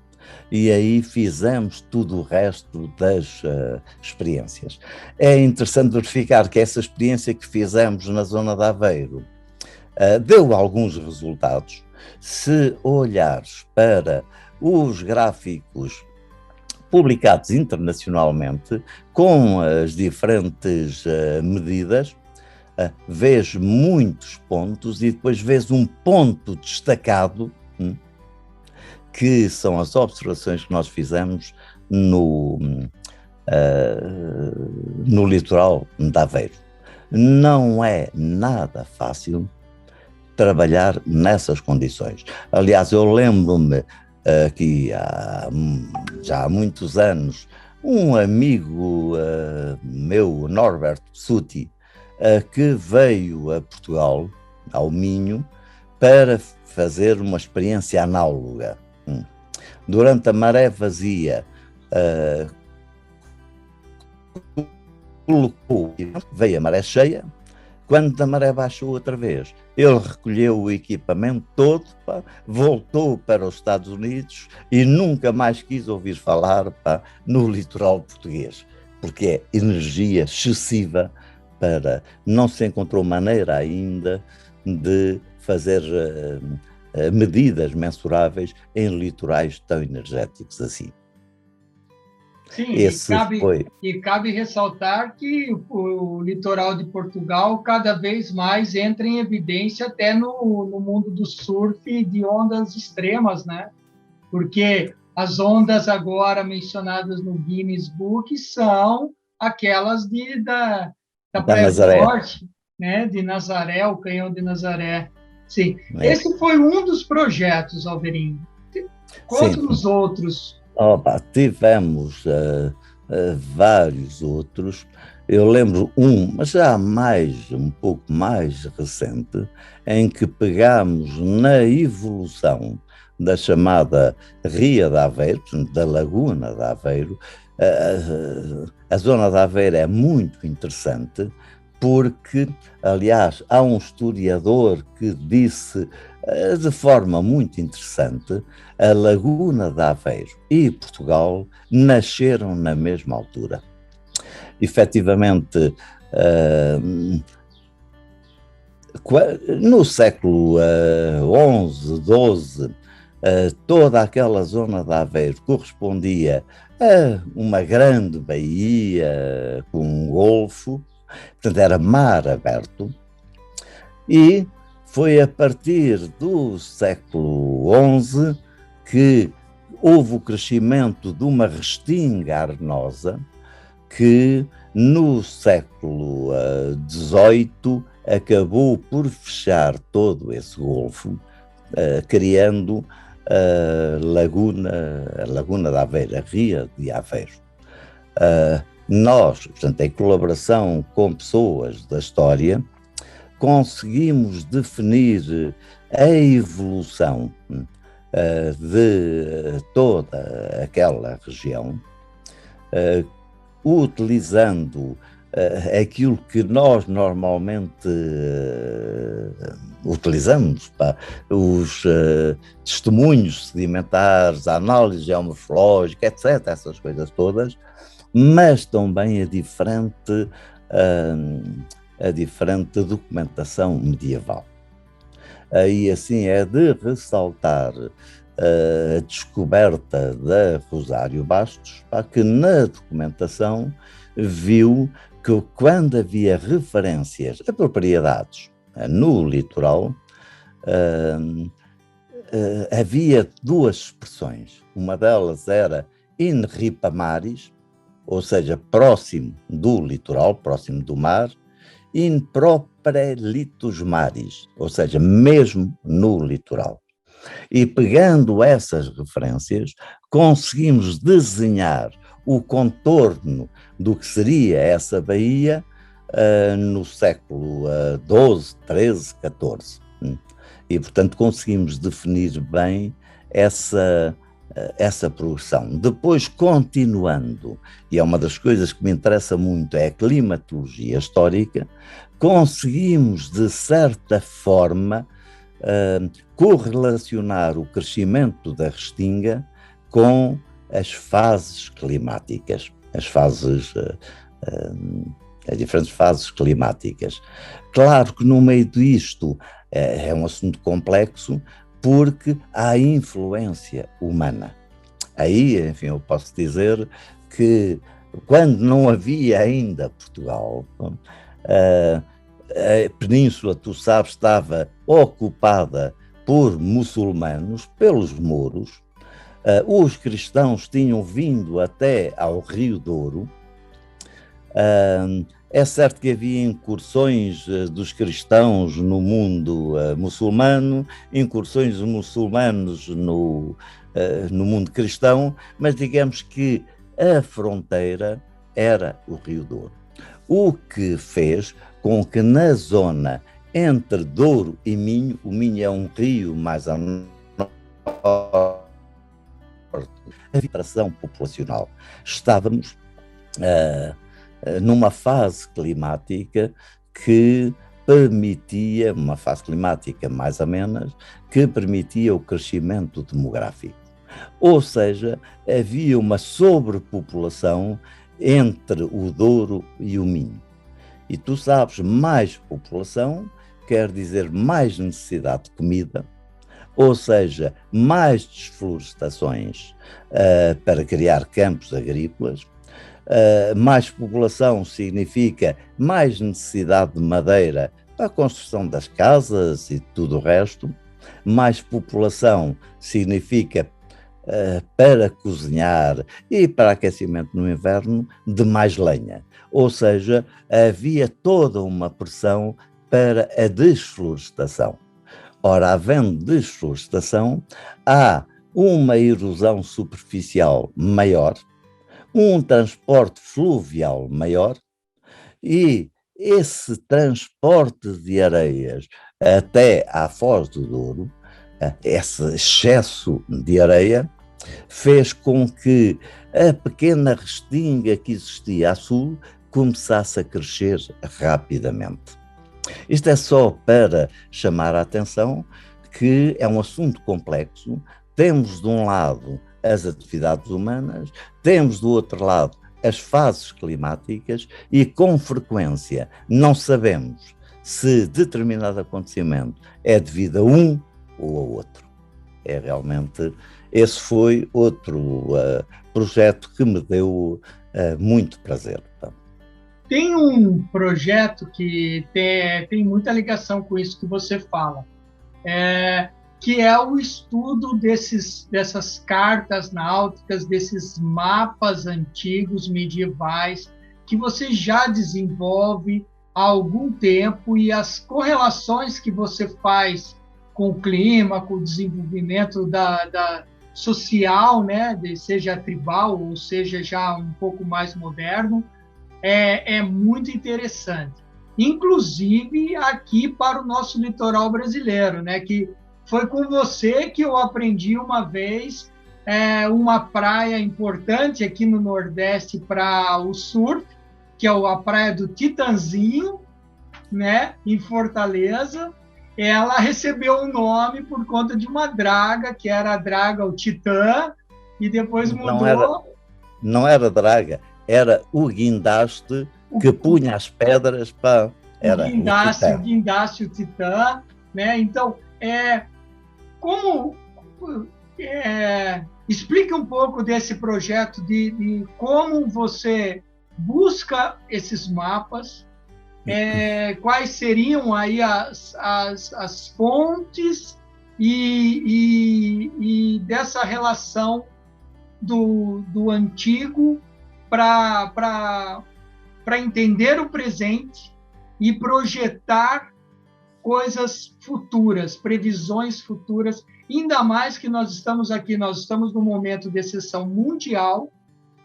e aí fizemos tudo o resto das experiências. É interessante verificar que essa experiência que fizemos na zona de Aveiro deu alguns resultados. Se olhares para os gráficos publicados internacionalmente com as diferentes medidas, vês muitos pontos e depois vês um ponto destacado, que são as observações que nós fizemos no litoral de Aveiro. Não é nada fácil trabalhar nessas condições. Aliás, eu lembro-me que já há muitos anos, um amigo meu, Norbert Sutti, que veio a Portugal, ao Minho, para fazer uma experiência análoga. Durante a maré vazia, veio a maré cheia. Quando a maré baixou outra vez, ele recolheu o equipamento todo, voltou para os Estados Unidos e nunca mais quis ouvir falar no litoral português, porque é energia excessiva. Não se encontrou maneira ainda de fazer medidas mensuráveis em litorais tão energéticos assim. Sim, e cabe ressaltar que o litoral de Portugal cada vez mais entra em evidência até no mundo do surf de ondas extremas, né? Porque as ondas agora mencionadas no Guinness Book são aquelas da Praia do Norte, né? De Nazaré, o Canhão de Nazaré. Sim, esse foi um dos projetos, Alverinho. Quantos outros? Tivemos vários outros. Eu lembro mas já um pouco mais recente, em que pegámos na evolução da chamada Ria de Aveiro, da Laguna de Aveiro. A zona de Aveiro é muito interessante porque, aliás, há um historiador que disse de forma muito interessante: a Laguna de Aveiro e Portugal nasceram na mesma altura. Efetivamente, no século XI, XII, toda aquela zona de Aveiro correspondia a uma grande baía com um golfo, portanto era mar aberto, e foi a partir do século XI que houve o crescimento de uma restinga arenosa que no século XVIII acabou por fechar todo esse golfo, criando a Laguna de Aveiro, a Ria de Aveiro. Nós, portanto, em colaboração com pessoas da história, conseguimos definir a evolução de toda aquela região, utilizando aquilo que nós normalmente utilizamos, os testemunhos sedimentares, a análise geomorfológica, etc., essas coisas todas, mas também a diferente documentação medieval. Aí, assim, é de ressaltar a descoberta da Rosário Bastos, que na documentação viu que quando havia referências a propriedades no litoral, havia duas expressões. Uma delas era in ripa maris, ou seja, próximo do litoral, próximo do mar, in propre litus maris, ou seja, mesmo no litoral. E pegando essas referências, conseguimos desenhar o contorno do que seria essa baía no século XII, XIII, XIV. E, portanto, conseguimos definir bem essa progressão. Depois, continuando, e é uma das coisas que me interessa muito, é a climatologia histórica, conseguimos, de certa forma, correlacionar o crescimento da restinga com as fases climáticas, as diferentes fases climáticas. Claro que no meio disto é um assunto complexo, porque há influência humana. Aí, enfim, eu posso dizer que quando não havia ainda Portugal, a península, tu sabes, estava ocupada por muçulmanos, pelos mouros. Os cristãos tinham vindo até ao Rio Douro. É certo que havia incursões dos cristãos no mundo muçulmano, incursões dos muçulmanos no mundo cristão, mas digamos que a fronteira era o Rio Douro. O que fez com que na zona entre Douro e Minho, o Minho é um rio mais ao norte, a vibração populacional. Estávamos numa fase climática que permitia, uma fase climática mais ou menos, que permitia o crescimento demográfico. Ou seja, havia uma sobrepopulação entre o Douro e o Minho. E tu sabes, mais população quer dizer mais necessidade de comida, ou seja, mais desflorestações para criar campos agrícolas. Mais população significa mais necessidade de madeira para a construção das casas e tudo o resto. Mais população significa para cozinhar e para aquecimento no inverno de mais lenha. Ou seja, havia toda uma pressão para a desflorestação. Ora, havendo desflorestação, há uma erosão superficial maior, um transporte fluvial maior, e esse transporte de areias até à Foz do Douro, esse excesso de areia, fez com que a pequena restinga que existia a sul começasse a crescer rapidamente. Isto é só para chamar a atenção que é um assunto complexo. Temos de um lado as atividades humanas, temos do outro lado as fases climáticas e com frequência não sabemos se determinado acontecimento é devido a um ou a outro. É realmente, esse foi outro projeto que me deu muito prazer. Tem um projeto que tem muita ligação com isso que você fala, que é o estudo dessas cartas náuticas, desses mapas antigos, medievais, que você já desenvolve há algum tempo, e as correlações que você faz com o clima, com o desenvolvimento da social, né, seja tribal ou seja já um pouco mais moderno, é muito interessante. Inclusive aqui para o nosso litoral brasileiro, né, que foi com você que eu aprendi uma vez uma praia importante aqui no Nordeste para o surf, que é a praia do Titanzinho, né, em Fortaleza. Ela recebeu o nome por conta de uma draga, que era a draga, o Titã, e depois mudou. Não era draga, era o guindaste que punha as pedras para... Era o guindaste, o Titã, né? Então, explica um pouco desse projeto de como você busca esses mapas, quais seriam aí as fontes e dessa relação do antigo para entender o presente e projetar coisas futuras, previsões futuras, ainda mais que nós estamos num momento de exceção mundial,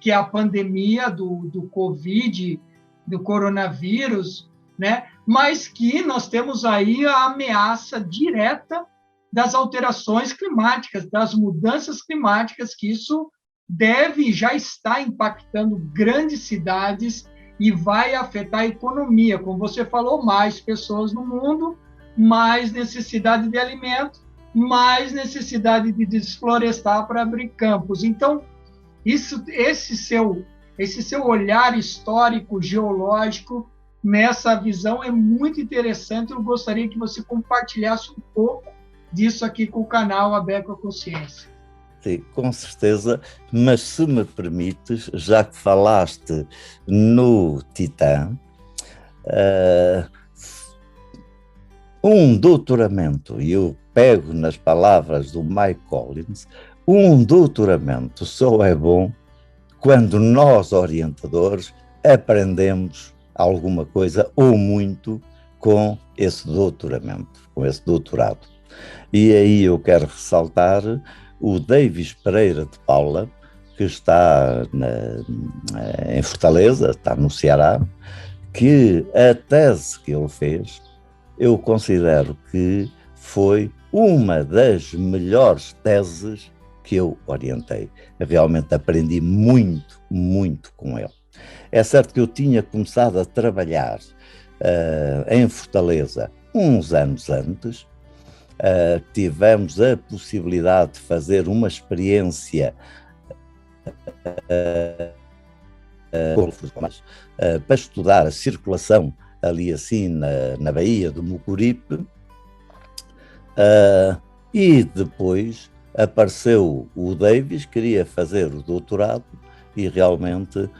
que é a pandemia do Covid, do coronavírus, né? Mas que nós temos aí a ameaça direta das alterações climáticas, das mudanças climáticas, que isso já está impactando grandes cidades e vai afetar a economia. Como você falou, mais pessoas no mundo, mais necessidade de alimento, mais necessidade de desflorestar para abrir campos. Então, esse seu olhar histórico, geológico, nessa visão é muito interessante. Eu gostaria que você compartilhasse um pouco disso aqui com o canal Aberto à Consciência. Sim, com certeza, mas se me permites, já que falaste no Titã, um doutoramento, e eu pego nas palavras do Mike Collins, um doutoramento só é bom quando nós, orientadores, aprendemos alguma coisa ou muito com esse doutoramento, com esse doutorado. E aí eu quero ressaltar o Davis Pereira de Paula, que está em Fortaleza, está no Ceará, que a tese que ele fez, eu considero que foi uma das melhores teses que eu orientei. Eu realmente aprendi muito, muito com ele. É certo que eu tinha começado a trabalhar em Fortaleza uns anos antes. Tivemos a possibilidade de fazer uma experiência para estudar a circulação ali assim na Baía do Mucuripe, e depois apareceu o Davis, queria fazer o doutorado e realmente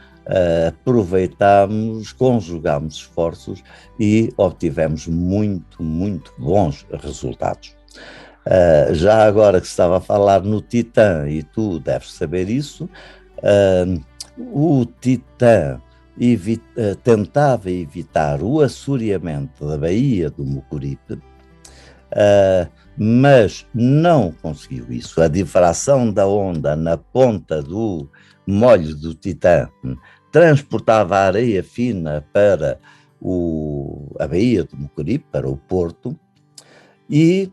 aproveitámos, conjugámos esforços e obtivemos muito, muito bons resultados. Já agora que se estava a falar no Titã, e tu deves saber isso, o Titã tentava evitar o assoreamento da Baía do Mucuripe, mas não conseguiu isso. A difração da onda na ponta do molho do Titã transportava a areia fina para a Baía do Mucuripe, para o porto, e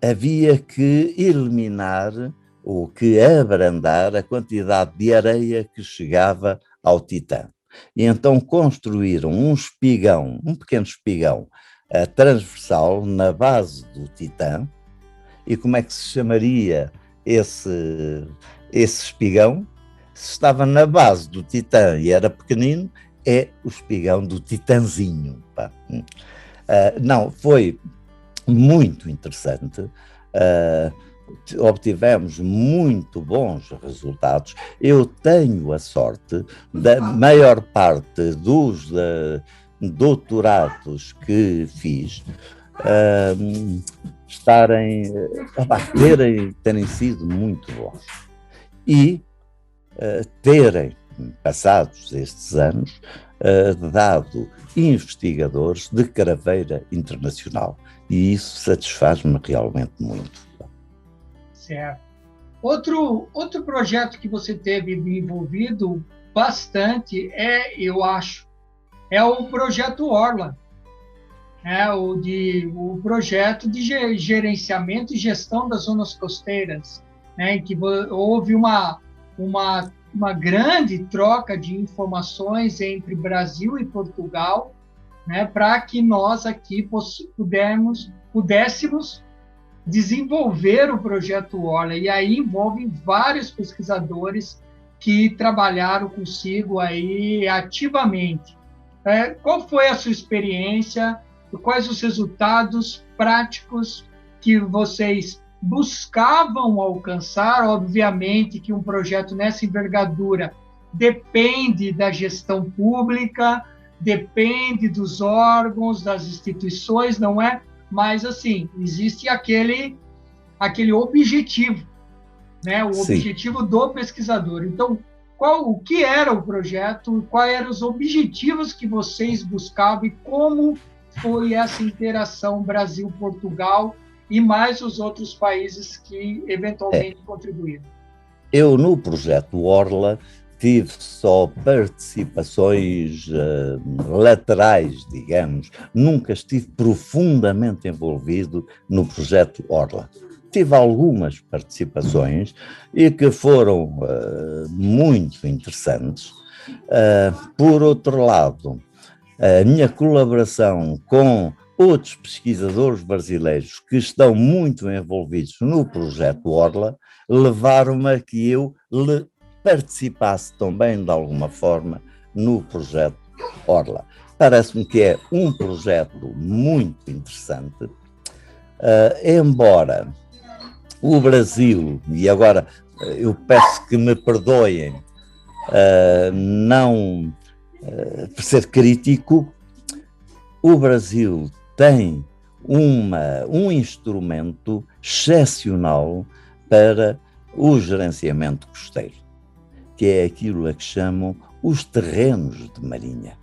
havia que eliminar ou que abrandar a quantidade de areia que chegava ao Titã. E então construíram um espigão, um pequeno espigão transversal na base do Titã. E como é que se chamaria esse espigão? Se estava na base do Titã e era pequenino, é o espigão do Titãzinho. Pá. Não, foi muito interessante. Obtivemos muito bons resultados. Eu tenho a sorte da maior parte dos doutorados que fiz terem sido muito bons e terem, passados estes anos, dado investigadores de craveira internacional, e isso satisfaz-me realmente muito. Certo. Outro projeto que você teve envolvido bastante eu acho, é o projeto Orla, o projeto de gerenciamento e gestão das zonas costeiras, em que houve uma grande troca de informações entre Brasil e Portugal, para que nós aqui pudéssemos desenvolver o projeto Orla, e aí envolve vários pesquisadores que trabalharam consigo aí ativamente. Qual foi a sua experiência? Quais os resultados práticos que vocês buscavam alcançar? Obviamente que um projeto nessa envergadura depende da gestão pública, depende dos órgãos, das instituições, não é? Mas, assim, existe aquele objetivo, o Sim. objetivo do pesquisador. Então, o que era o projeto, quais eram os objetivos que vocês buscavam e como foi essa interação Brasil-Portugal e mais os outros países que eventualmente contribuíram? Eu, no projeto Orla, tive só participações laterais, digamos. Nunca estive profundamente envolvido no projeto Orla. Tive algumas participações e que foram muito interessantes. Por outro lado, a minha colaboração com outros pesquisadores brasileiros que estão muito envolvidos no projeto Orla levaram-me a que eu participasse também de alguma forma no projeto Orla. Parece-me que é um projeto muito interessante, embora o Brasil, e agora eu peço que me perdoem por ser crítico, o Brasil tem um instrumento excepcional para o gerenciamento costeiro, que é aquilo a que chamam os terrenos de marinha.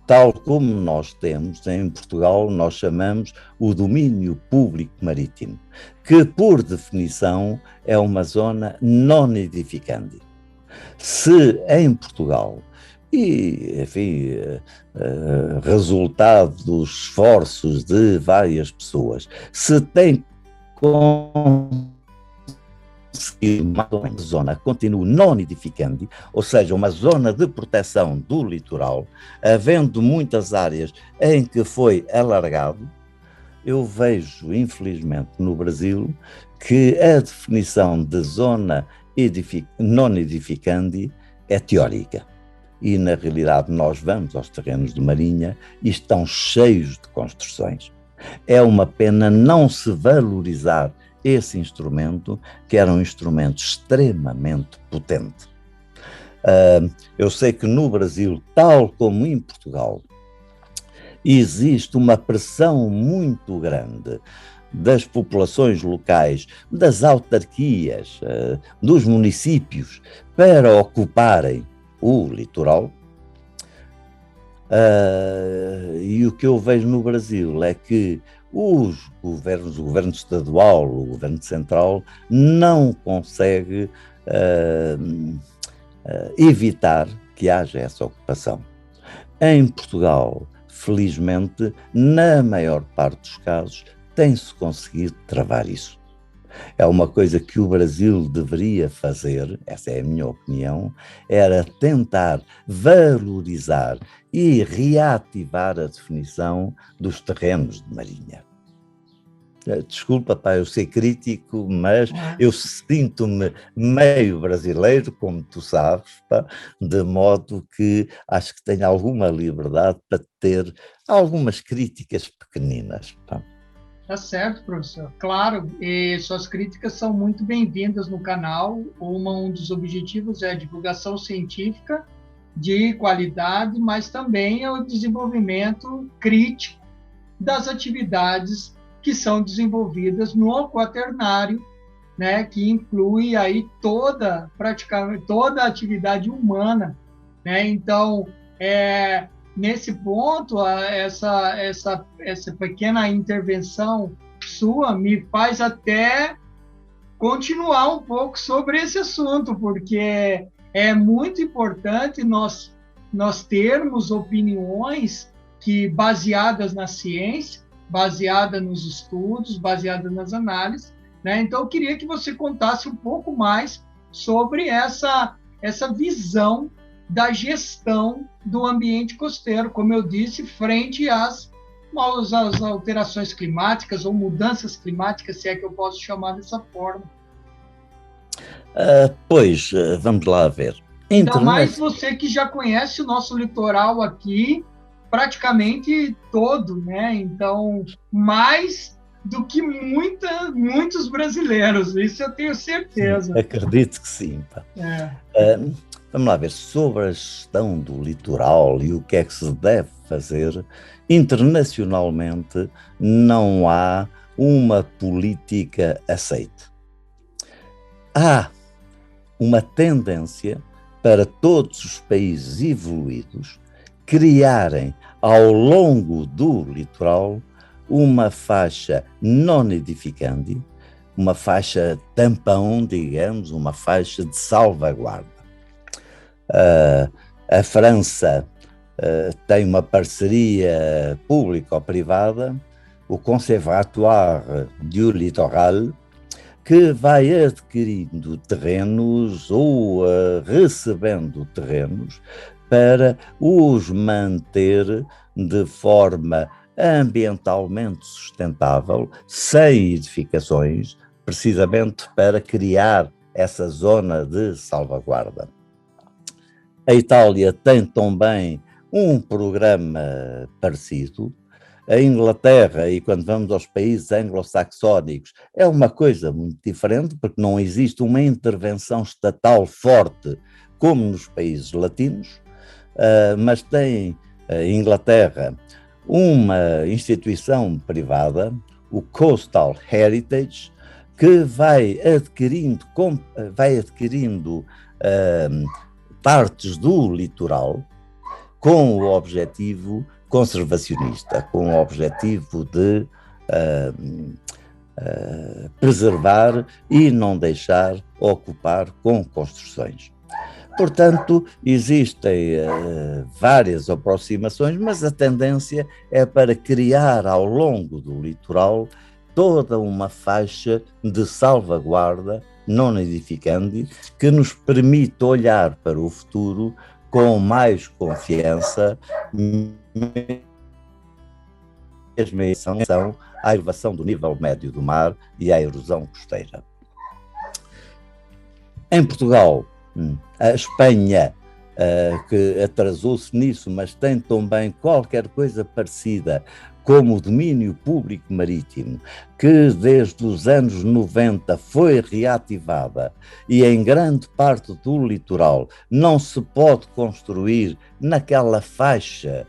Tal como nós temos em Portugal, nós chamamos o domínio público marítimo, que por definição é uma zona non edificandi. Se em Portugal, e enfim, resultado dos esforços de várias pessoas, se tem uma zona continua non edificandi, ou seja, uma zona de proteção do litoral, havendo muitas áreas em que foi alargado, eu vejo, infelizmente, no Brasil, que a definição de zona non edificandi é teórica. E, na realidade, nós vamos aos terrenos de marinha e estão cheios de construções. É uma pena não se valorizar esse instrumento, que era um instrumento extremamente potente. Eu sei que no Brasil, tal como em Portugal, existe uma pressão muito grande das populações locais, das autarquias, dos municípios, para ocuparem o litoral. E o que eu vejo no Brasil é que os governos, o governo estadual, o governo central, não consegue evitar que haja essa ocupação. Em Portugal, felizmente, na maior parte dos casos, tem-se conseguido travar isso. é uma coisa que o Brasil deveria fazer, essa é a minha opinião, era tentar valorizar e reativar a definição dos terrenos de marinha. Desculpa, pá, eu sei crítico, mas eu sinto-me meio brasileiro, como tu sabes, pá, de modo que acho que tenho alguma liberdade para ter algumas críticas pequeninas. Pá. Tá certo, professor. Claro, e suas críticas são muito bem-vindas no canal. Um dos objetivos é a divulgação científica de qualidade, mas também é o desenvolvimento crítico das atividades que são desenvolvidas no quaternário, né, que inclui aí praticamente toda a atividade humana, né? Então, nesse ponto, essa pequena intervenção sua me faz até continuar um pouco sobre esse assunto, porque é muito importante nós termos opiniões que baseadas na ciência, baseada nos estudos, baseada nas análises, né? Então, eu queria que você contasse um pouco mais sobre essa visão da gestão do ambiente costeiro, como eu disse, frente às alterações climáticas ou mudanças climáticas, se é que eu posso chamar dessa forma. Vamos lá ver. Ainda mais você que já conhece o nosso litoral aqui, praticamente todo, né? Então, mais do que muitos brasileiros, isso eu tenho certeza. Sim, acredito que sim. Vamos lá ver, sobre a gestão do litoral e o que é que se deve fazer, internacionalmente não há uma política aceite. Há uma tendência para todos os países evoluídos criarem ao longo do litoral uma faixa non edificandi, uma faixa tampão, digamos, uma faixa de salvaguarda. A França tem uma parceria público-privada, o Conservatoire du Littoral, que vai adquirindo terrenos ou recebendo terrenos para os manter de forma ambientalmente sustentável, sem edificações, precisamente para criar essa zona de salvaguarda. A Itália tem também um programa parecido. A Inglaterra, e quando vamos aos países anglo-saxónicos, é uma coisa muito diferente, porque não existe uma intervenção estatal forte como nos países latinos, mas tem a Inglaterra uma instituição privada, o Coastal Heritage, que vai adquirindo partes do litoral com o objetivo conservacionista, com o objetivo de preservar e não deixar ocupar com construções. Portanto, existem várias aproximações, mas a tendência é para criar ao longo do litoral toda uma faixa de salvaguarda non edificandi que nos permite olhar para o futuro com mais confiança, mesmo em relação à elevação do nível médio do mar e à erosão costeira. Em Portugal, a Espanha, que atrasou-se nisso, mas tem também qualquer coisa parecida, como o domínio público marítimo, que desde os anos 90 foi reativada e em grande parte do litoral não se pode construir naquela faixa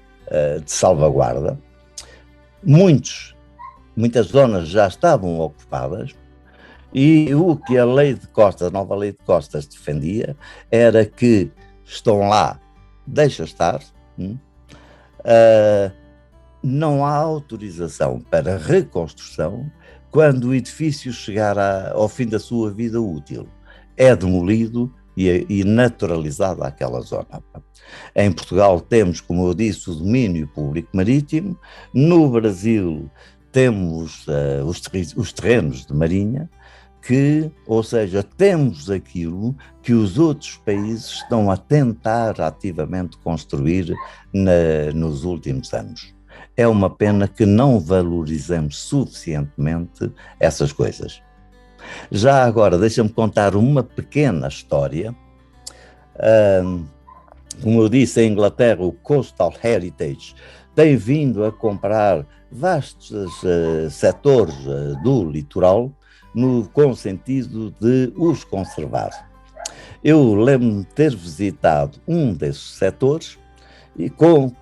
de salvaguarda. Muitas zonas já estavam ocupadas. E o que a nova lei de costas defendia era que estão lá, deixa estar, não há autorização para reconstrução quando o edifício chegar ao fim da sua vida útil. É demolido e naturalizado àquela zona. Em Portugal temos, como eu disse, o domínio público marítimo. No Brasil temos os terrenos de marinha, ou seja, temos aquilo que os outros países estão a tentar ativamente construir nos últimos anos. É uma pena que não valorizemos suficientemente essas coisas. Já agora, deixa-me contar uma pequena história. Como eu disse, em Inglaterra, o Coastal Heritage tem vindo a comprar vastos setores do litoral, com o sentido de os conservar. Eu lembro-me de ter visitado um desses setores e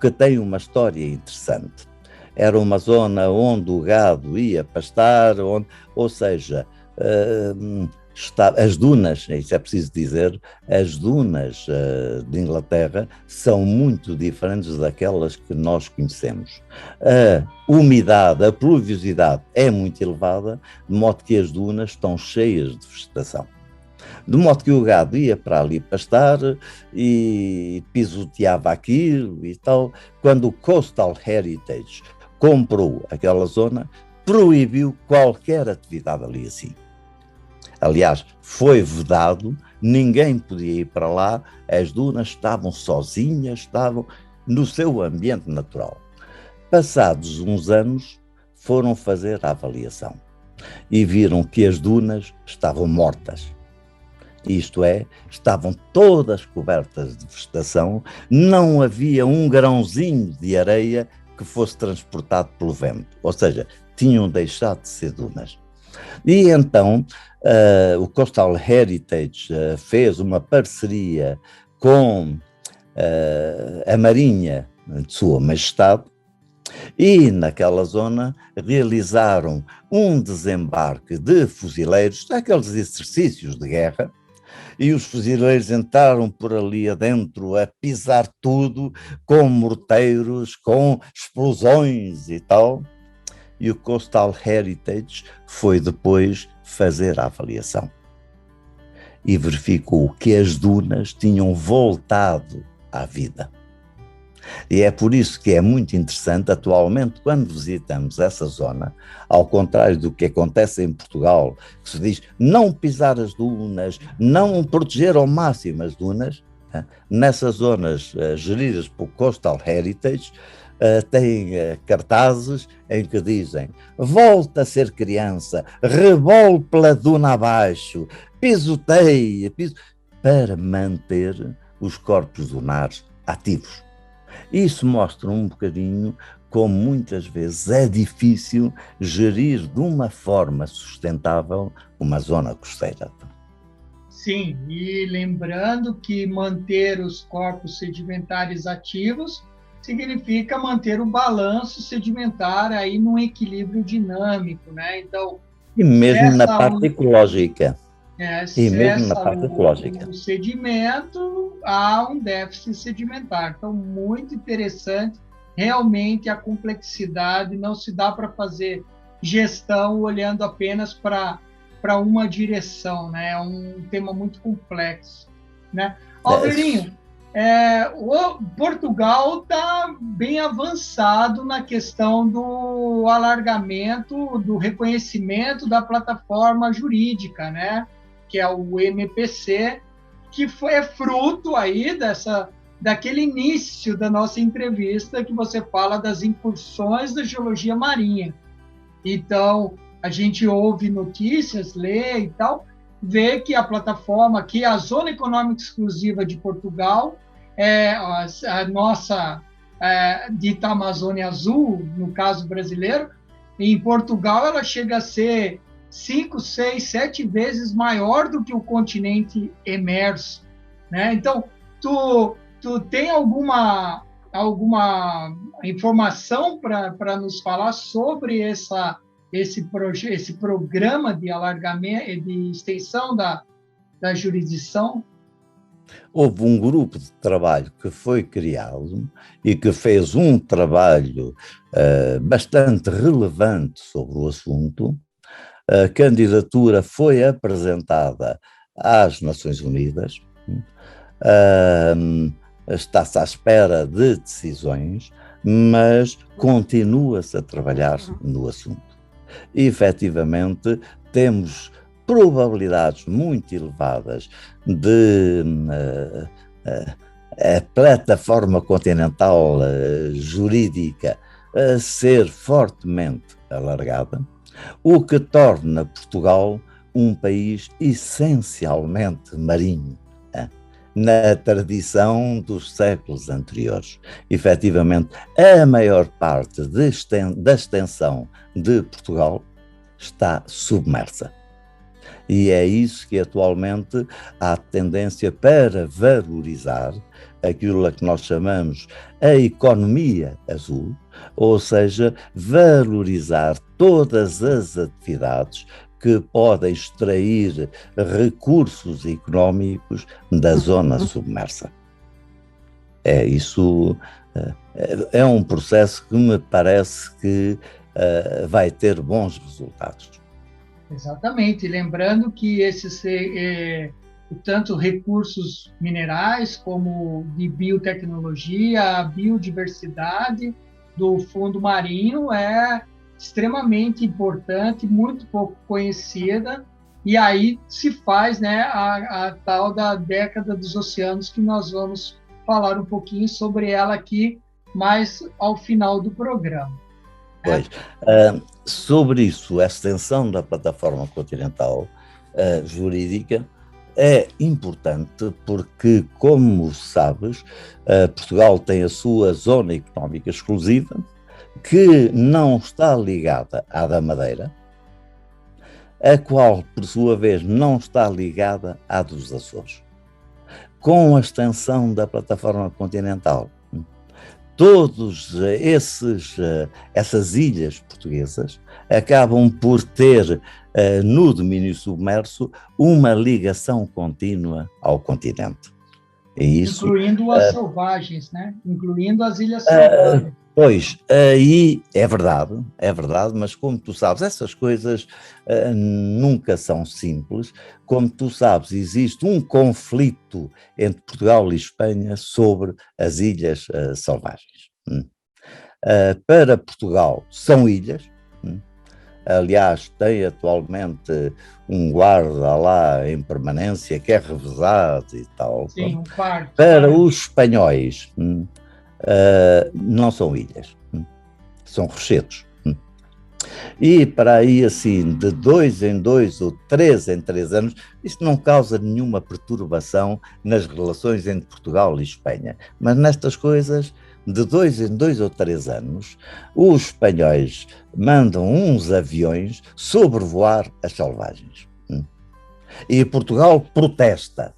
que tem uma história interessante. Era uma zona onde o gado ia pastar, ou seja, as dunas, isso é preciso dizer, as dunas de Inglaterra são muito diferentes daquelas que nós conhecemos. A umidade, a pluviosidade é muito elevada, de modo que as dunas estão cheias de vegetação. De modo que o gado ia para ali pastar e pisoteava aquilo e tal. Quando o Coastal Heritage comprou aquela zona, proibiu qualquer atividade ali assim. Aliás, foi vedado, ninguém podia ir para lá, as dunas estavam sozinhas, estavam no seu ambiente natural. Passados uns anos, foram fazer a avaliação e viram que as dunas estavam mortas. Isto é, estavam todas cobertas de vegetação, não havia um grãozinho de areia que fosse transportado pelo vento, ou seja, tinham deixado de ser dunas. E então o Coastal Heritage fez uma parceria com a Marinha de Sua Majestade e naquela zona realizaram um desembarque de fuzileiros, aqueles exercícios de guerra, e os fuzileiros entraram por ali adentro a pisar tudo com morteiros, com explosões e tal. E o Coastal Heritage foi depois fazer a avaliação e verificou que as dunas tinham voltado à vida. E é por isso que é muito interessante, atualmente, quando visitamos essa zona, ao contrário do que acontece em Portugal, que se diz não pisar as dunas, não proteger ao máximo as dunas, nessas zonas geridas por Coastal Heritage, tem cartazes em que dizem: volta a ser criança, rebole pela duna abaixo, pisoteia, para manter os corpos dunares ativos. Isso mostra um bocadinho como muitas vezes é difícil gerir de uma forma sustentável uma zona costeira. Sim, e lembrando que manter os corpos sedimentares ativos significa manter o balanço sedimentar aí num equilíbrio dinâmico, né? Então, e mesmo na parte ecológica. E mesmo na parte ecológica. O sedimento, há um déficit sedimentar. Então, muito interessante, realmente a complexidade, não se dá para fazer gestão olhando apenas para uma direção, né? É um tema muito complexo, né? Alverinho, o Portugal está bem avançado na questão do alargamento, do reconhecimento da plataforma jurídica, né? Que é o MPC, que é fruto aí daquele início da nossa entrevista que você fala das incursões da geologia marinha. Então, a gente ouve notícias, lê e tal, vê que a plataforma, que a Zona Econômica Exclusiva de Portugal, a nossa dita Amazônia Azul, no caso brasileiro, em Portugal ela chega a ser 5, 6, 7 vezes maior do que o continente emerso, né? Então, tu tem alguma informação para nos falar sobre esse programa de alargamento, de extensão da jurisdição? Houve um grupo de trabalho que foi criado e que fez um trabalho bastante relevante sobre o assunto. A candidatura foi apresentada às Nações Unidas, está-se à espera de decisões, mas continua-se a trabalhar no assunto. E, efetivamente, temos probabilidades muito elevadas de a plataforma continental jurídica ser fortemente alargada, o que torna Portugal um país essencialmente marinho, na tradição dos séculos anteriores. Efetivamente, a maior parte da extensão de Portugal está submersa. E é isso que atualmente há tendência para valorizar aquilo a que nós chamamos a economia azul, ou seja, valorizar todas as atividades que podem extrair recursos económicos da zona submersa. Isso é um processo que me parece que vai ter bons resultados. Exatamente, lembrando que esses tanto recursos minerais como de biotecnologia, a biodiversidade do fundo marinho é extremamente importante, muito pouco conhecida, e aí se faz, né, a tal da década dos oceanos, que nós vamos falar um pouquinho sobre ela aqui mais ao final do programa. Pois, sobre isso, a extensão da plataforma continental jurídica é importante porque, como sabes, Portugal tem a sua zona económica exclusiva, que não está ligada à da Madeira, a qual, por sua vez, não está ligada à dos Açores. Com a extensão da plataforma continental, todos essas ilhas portuguesas acabam por ter, no domínio submerso, uma ligação contínua ao continente. E isso, incluindo as selvagens, né? Incluindo as ilhas selvagens. Pois, aí é verdade, mas como tu sabes, essas coisas nunca são simples. Como tu sabes, existe um conflito entre Portugal e Espanha sobre as ilhas selvagens. Para Portugal, são ilhas. Aliás, tem atualmente um guarda lá em permanência que é revezado e tal. Sim, um par. Para os espanhóis, não são ilhas, são rochedos. E para aí, assim, de 2 em 2 ou 3 em 3 anos, isto não causa nenhuma perturbação nas relações entre Portugal e Espanha. Mas nestas coisas, de 2 em 2 ou 3 anos, os espanhóis mandam uns aviões sobrevoar as selvagens. E Portugal protesta.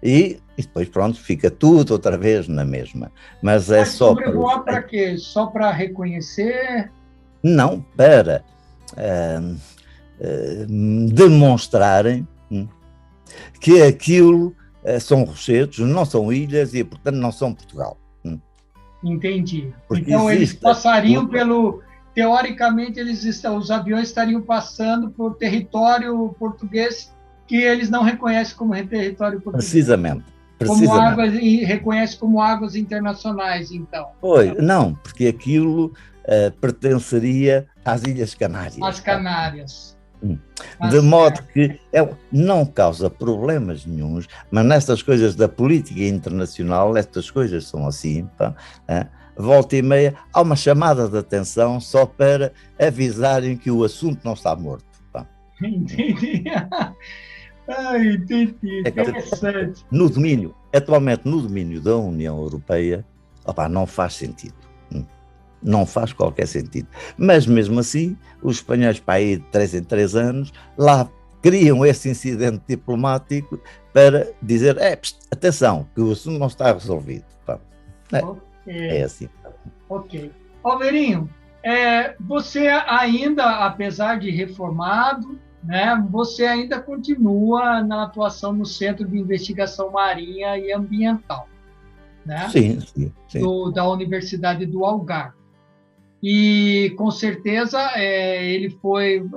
E depois, pronto, fica tudo outra vez na mesma. Mas é só sobrevoar para quê? Só para reconhecer? Não, para demonstrarem que aquilo são rochedos, não são ilhas e, portanto, não são Portugal. Entendi. Porque então, eles passariam pelo... Teoricamente, os aviões estariam passando por território português que eles não reconhecem como território português. Precisamente. Como águas, e reconhece como águas internacionais, então. Pois, não, porque aquilo pertenceria às Ilhas Canárias. Às Canárias. De modo que não causa problemas nenhuns, mas nestas coisas da política internacional, estas coisas são assim, volta e meia, há uma chamada de atenção só para avisarem que o assunto não está morto. Entendi. Entendi. Interessante. Atualmente no domínio da União Europeia, não faz sentido. Não faz qualquer sentido. Mas mesmo assim, os espanhóis, para aí de 3 em 3 anos, lá criam esse incidente diplomático para dizer, atenção, que o assunto não está resolvido. É assim. Ok. Alverinho, você ainda, apesar de reformado, né, você ainda continua na atuação no Centro de Investigação Marinha e Ambiental, né? Sim. Da Universidade do Algarve. E, com certeza, ele foi,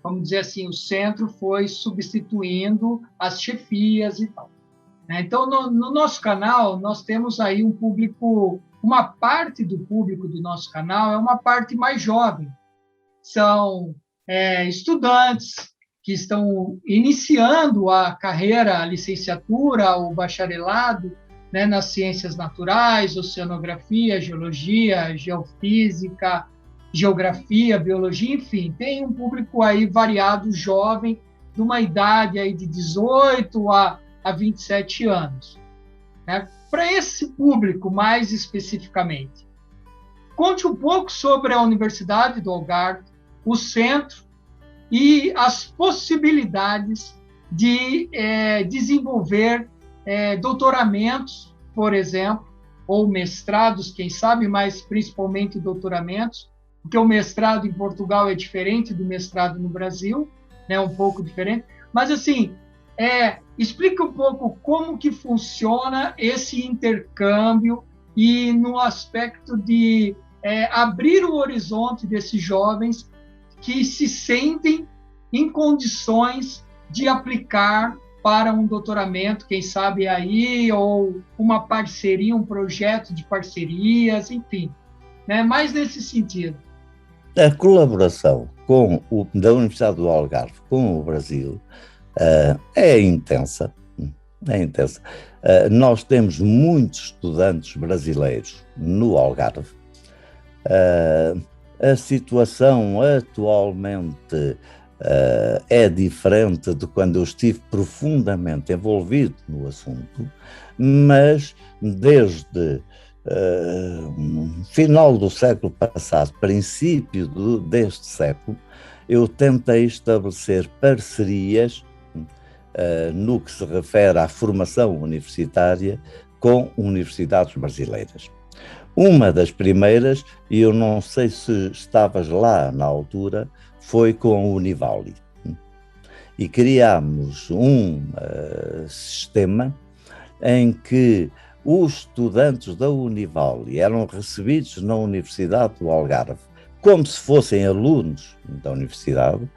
vamos dizer assim, o centro foi substituindo as chefias e tal. Então, no nosso canal, nós temos aí um público, uma parte do público do nosso canal é uma parte mais jovem. São estudantes que estão iniciando a carreira, a licenciatura, o bacharelado, né, nas ciências naturais, oceanografia, geologia, geofísica, geografia, biologia, enfim, tem um público aí variado, jovem, de uma idade aí de 18 a 27 anos. Né? Para esse público, mais especificamente, conte um pouco sobre a Universidade do Algarve, o centro e as possibilidades de desenvolver doutoramentos, por exemplo, ou mestrados, quem sabe, mas principalmente doutoramentos, porque o mestrado em Portugal é diferente do mestrado no Brasil, né, um pouco diferente. Mas, assim, explica um pouco como que funciona esse intercâmbio e no aspecto de abrir o horizonte desses jovens que se sentem em condições de aplicar para um doutoramento, quem sabe aí, ou uma parceria, um projeto de parcerias, enfim, né? Mais nesse sentido. A colaboração da Universidade do Algarve com o Brasil é intensa. Nós temos muitos estudantes brasileiros no Algarve. A situação atualmente é diferente de quando eu estive profundamente envolvido no assunto, mas desde final do século passado, princípio deste século, eu tentei estabelecer parcerias no que se refere à formação universitária com universidades brasileiras. Uma das primeiras, e eu não sei se estavas lá na altura, foi com a Univali. E criámos um sistema em que os estudantes da Univali eram recebidos na Universidade do Algarve como se fossem alunos da universidade,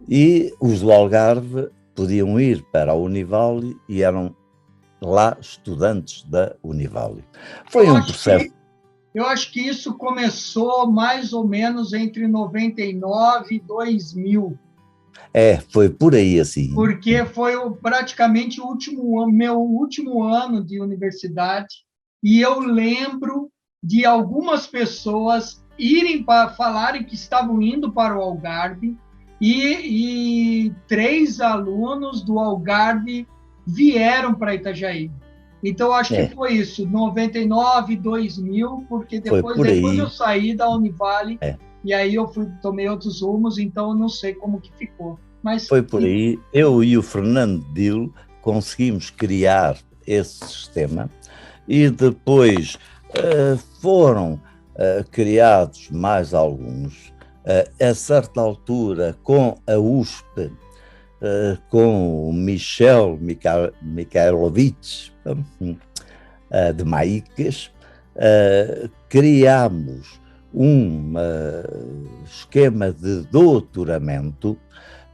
e os do Algarve podiam ir para a Univali e eram lá estudantes da Univali. Foi um processo. Eu acho que isso começou mais ou menos entre 99 e 2000. Foi por aí assim. Porque foi praticamente meu último ano de universidade, e eu lembro de algumas pessoas irem para falarem que estavam indo para o Algarve, e 3 alunos do Algarve vieram para Itajaí. Então, acho que foi isso, 99, 2000, porque depois eu saí da Univali, e aí eu tomei outros rumos, então eu não sei como que ficou. Mas, foi por aí. Eu e o Fernando Dilo conseguimos criar esse sistema, e depois foram criados mais alguns. A certa altura, com a USP, com o Michel Mikhailovich de Maíques, criámos um esquema de doutoramento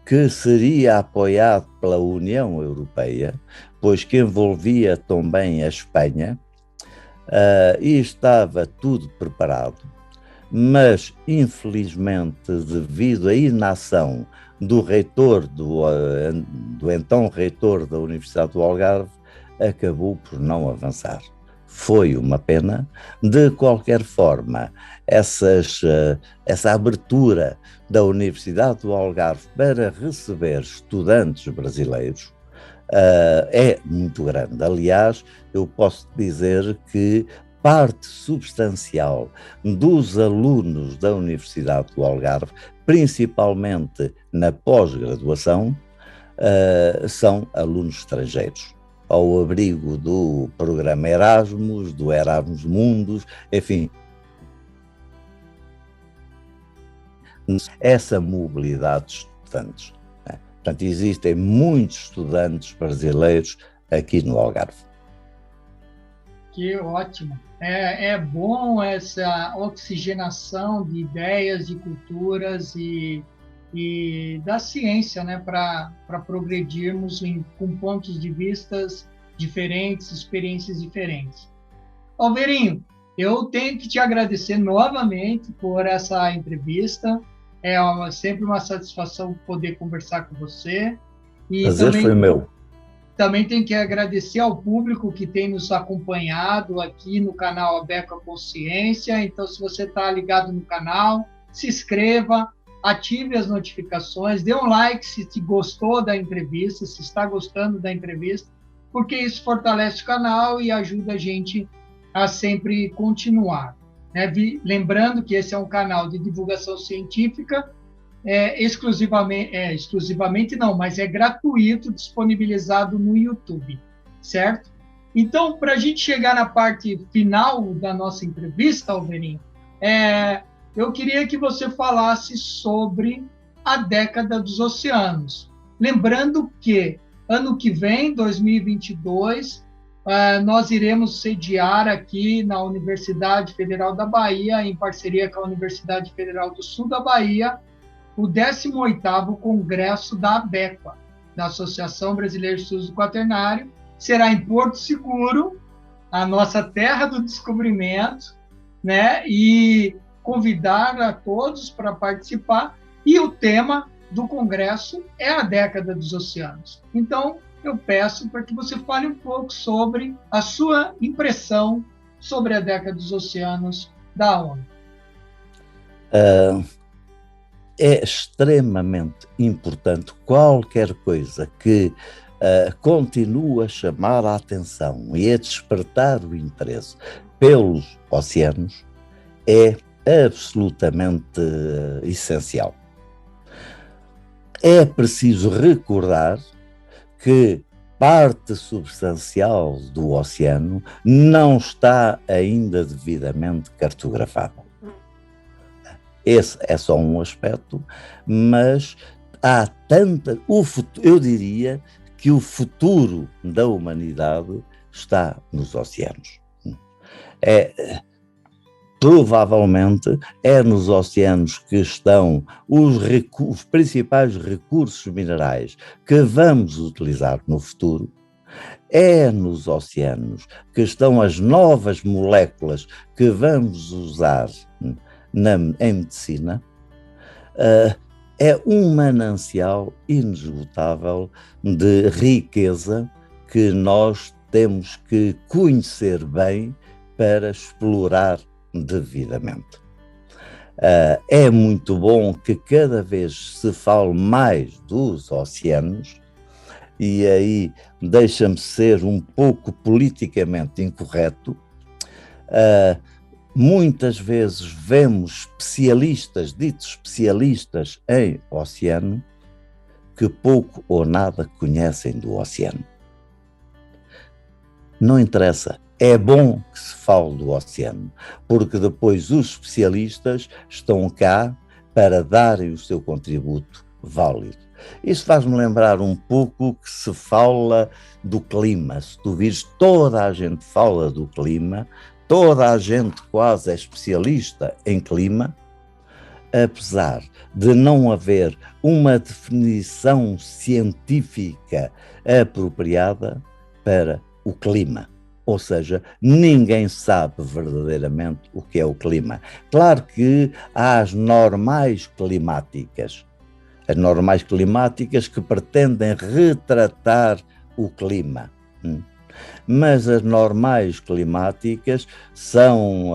que seria apoiado pela União Europeia, pois que envolvia também a Espanha, e estava tudo preparado, mas infelizmente, devido à inação do reitor, do então reitor da Universidade do Algarve, acabou por não avançar. Foi uma pena. De qualquer forma, essa abertura da Universidade do Algarve para receber estudantes brasileiros é muito grande. Aliás, eu posso dizer que parte substancial dos alunos da Universidade do Algarve, principalmente na pós-graduação, são alunos estrangeiros, ao abrigo do programa Erasmus, do Erasmus Mundus, enfim. Essa mobilidade de estudantes. Portanto, existem muitos estudantes brasileiros aqui no Algarve. Que ótimo. É bom essa oxigenação de ideias, de culturas e da ciência, né, para progredirmos com pontos de vistas diferentes, experiências diferentes. Alverinho, eu tenho que te agradecer novamente por essa entrevista. sempre uma satisfação poder conversar com você. E Prazer foi meu. também tenho que agradecer ao público que tem nos acompanhado aqui no canal Abeco a Consciência. Então, se você está ligado no canal, se inscreva, ative as notificações, dê um like se gostou da entrevista, se está gostando da entrevista, porque isso fortalece o canal e ajuda a gente a sempre continuar. Lembrando que esse é um canal de divulgação científica, exclusivamente não, mas é gratuito, disponibilizado no YouTube, certo? Então, para a gente chegar na parte final da nossa entrevista, Alverinho, eu queria que você falasse sobre a década dos oceanos. Lembrando que ano que vem, 2022, nós iremos sediar aqui na Universidade Federal da Bahia, em parceria com a Universidade Federal do Sul da Bahia, o 18º Congresso da ABEQUA, da Associação Brasileira de Estudos do Quaternário. Será em Porto Seguro, a nossa terra do descobrimento, né? E convidar a todos para participar. E o tema do congresso é a década dos oceanos. Então, eu peço para que você fale um pouco sobre a sua impressão sobre a década dos oceanos da ONU. É extremamente importante qualquer coisa que continue a chamar a atenção e a despertar o interesse pelos oceanos, é absolutamente essencial. É preciso recordar que parte substancial do oceano não está ainda devidamente cartografada. Esse é só um aspecto, mas há eu diria que o futuro da humanidade está nos oceanos. Provavelmente é nos oceanos que estão os principais recursos minerais que vamos utilizar no futuro. É nos oceanos que estão as novas moléculas que vamos usar em medicina. É um manancial inesgotável de riqueza que nós temos que conhecer bem para explorar devidamente. É muito bom que cada vez se fale mais dos oceanos, e aí deixa-me ser um pouco politicamente incorreto. Muitas vezes vemos ditos especialistas em oceano, que pouco ou nada conhecem do oceano. Não interessa, é bom que se fale do oceano, porque depois os especialistas estão cá para darem o seu contributo válido. Isso faz-me lembrar um pouco que se fala do clima. Se tu vires, toda a gente fala do clima, toda a gente quase é especialista em clima, apesar de não haver uma definição científica apropriada para o clima. Ou seja, ninguém sabe verdadeiramente o que é o clima. Claro que há as normais climáticas que pretendem retratar o clima. Mas as normais climáticas são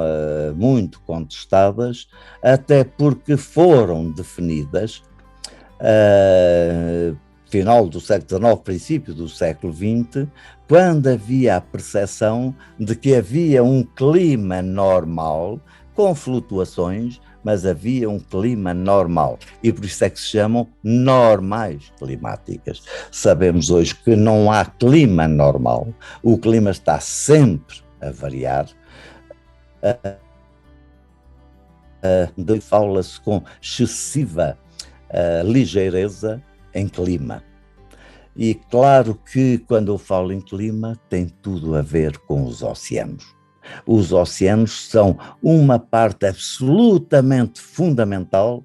muito contestadas, até porque foram definidas final do século XIX, princípio do século XX, quando havia a percepção de que havia um clima normal, com flutuações, mas havia um clima normal. E por isso é que se chamam normais climáticas. Sabemos hoje que não há clima normal, o clima está sempre a variar. Fala-se com excessiva ligeireza em clima. E claro que quando eu falo em clima tem tudo a ver com os oceanos. Os oceanos são uma parte absolutamente fundamental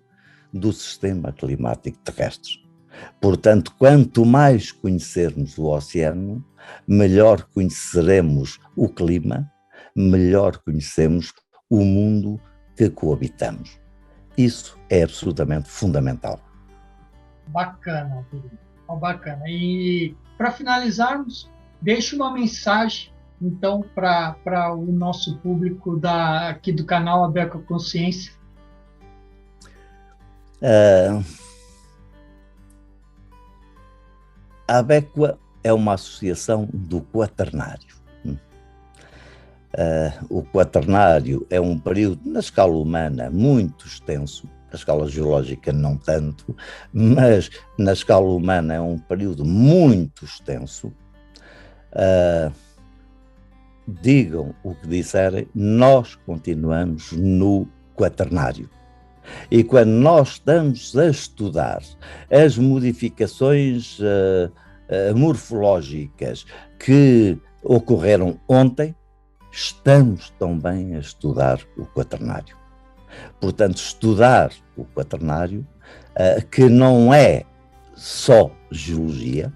do sistema climático terrestre. Portanto, quanto mais conhecermos o oceano, melhor conheceremos o clima, melhor conhecemos o mundo que coabitamos. Isso é absolutamente fundamental. Bacana, Alverinho. Bacana. E para finalizarmos, deixe uma mensagem, então, para o nosso público aqui do canal Aberto à Consciência. A Abécua é uma associação do quaternário. O quaternário é um período, na escala humana, muito extenso, na escala geológica não tanto, mas na escala humana é um período muito extenso. Digam o que disserem, nós continuamos no quaternário. E quando nós estamos a estudar as modificações morfológicas que ocorreram ontem, estamos também a estudar o quaternário. Portanto, estudar o quaternário, que não é só geologia.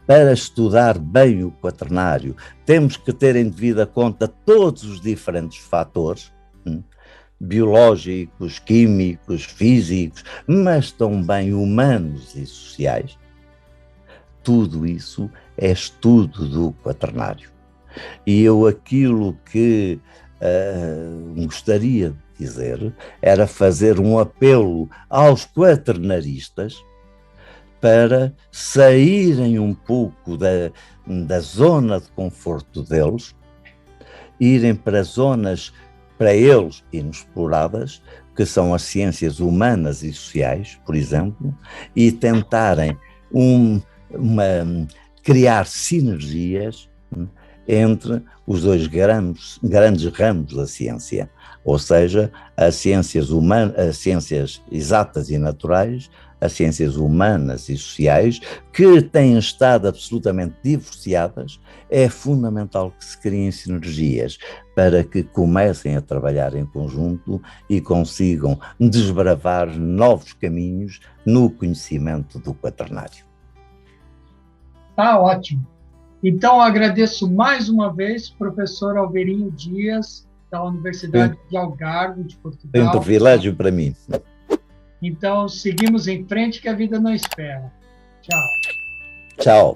Para estudar bem o quaternário, temos que ter em devida conta todos os diferentes fatores, biológicos, químicos, físicos, mas também humanos e sociais. Tudo isso é estudo do quaternário. E eu aquilo que gostaria de dizer era fazer um apelo aos quaternaristas para saírem um pouco da zona de conforto deles, irem para zonas, para eles, inexploradas, que são as ciências humanas e sociais, por exemplo, e tentarem criar sinergias entre os dois grandes ramos da ciência, ou seja, as ciências humanas, as ciências exatas e naturais, as ciências humanas e sociais, que têm estado absolutamente divorciadas. É fundamental que se criem sinergias para que comecem a trabalhar em conjunto e consigam desbravar novos caminhos no conhecimento do quaternário. Tá ótimo. Então, agradeço mais uma vez, professor Alverinho Dias, da Universidade de Algarve, de Portugal. É um privilégio para mim. Então, seguimos em frente, que a vida não espera. Tchau. Tchau.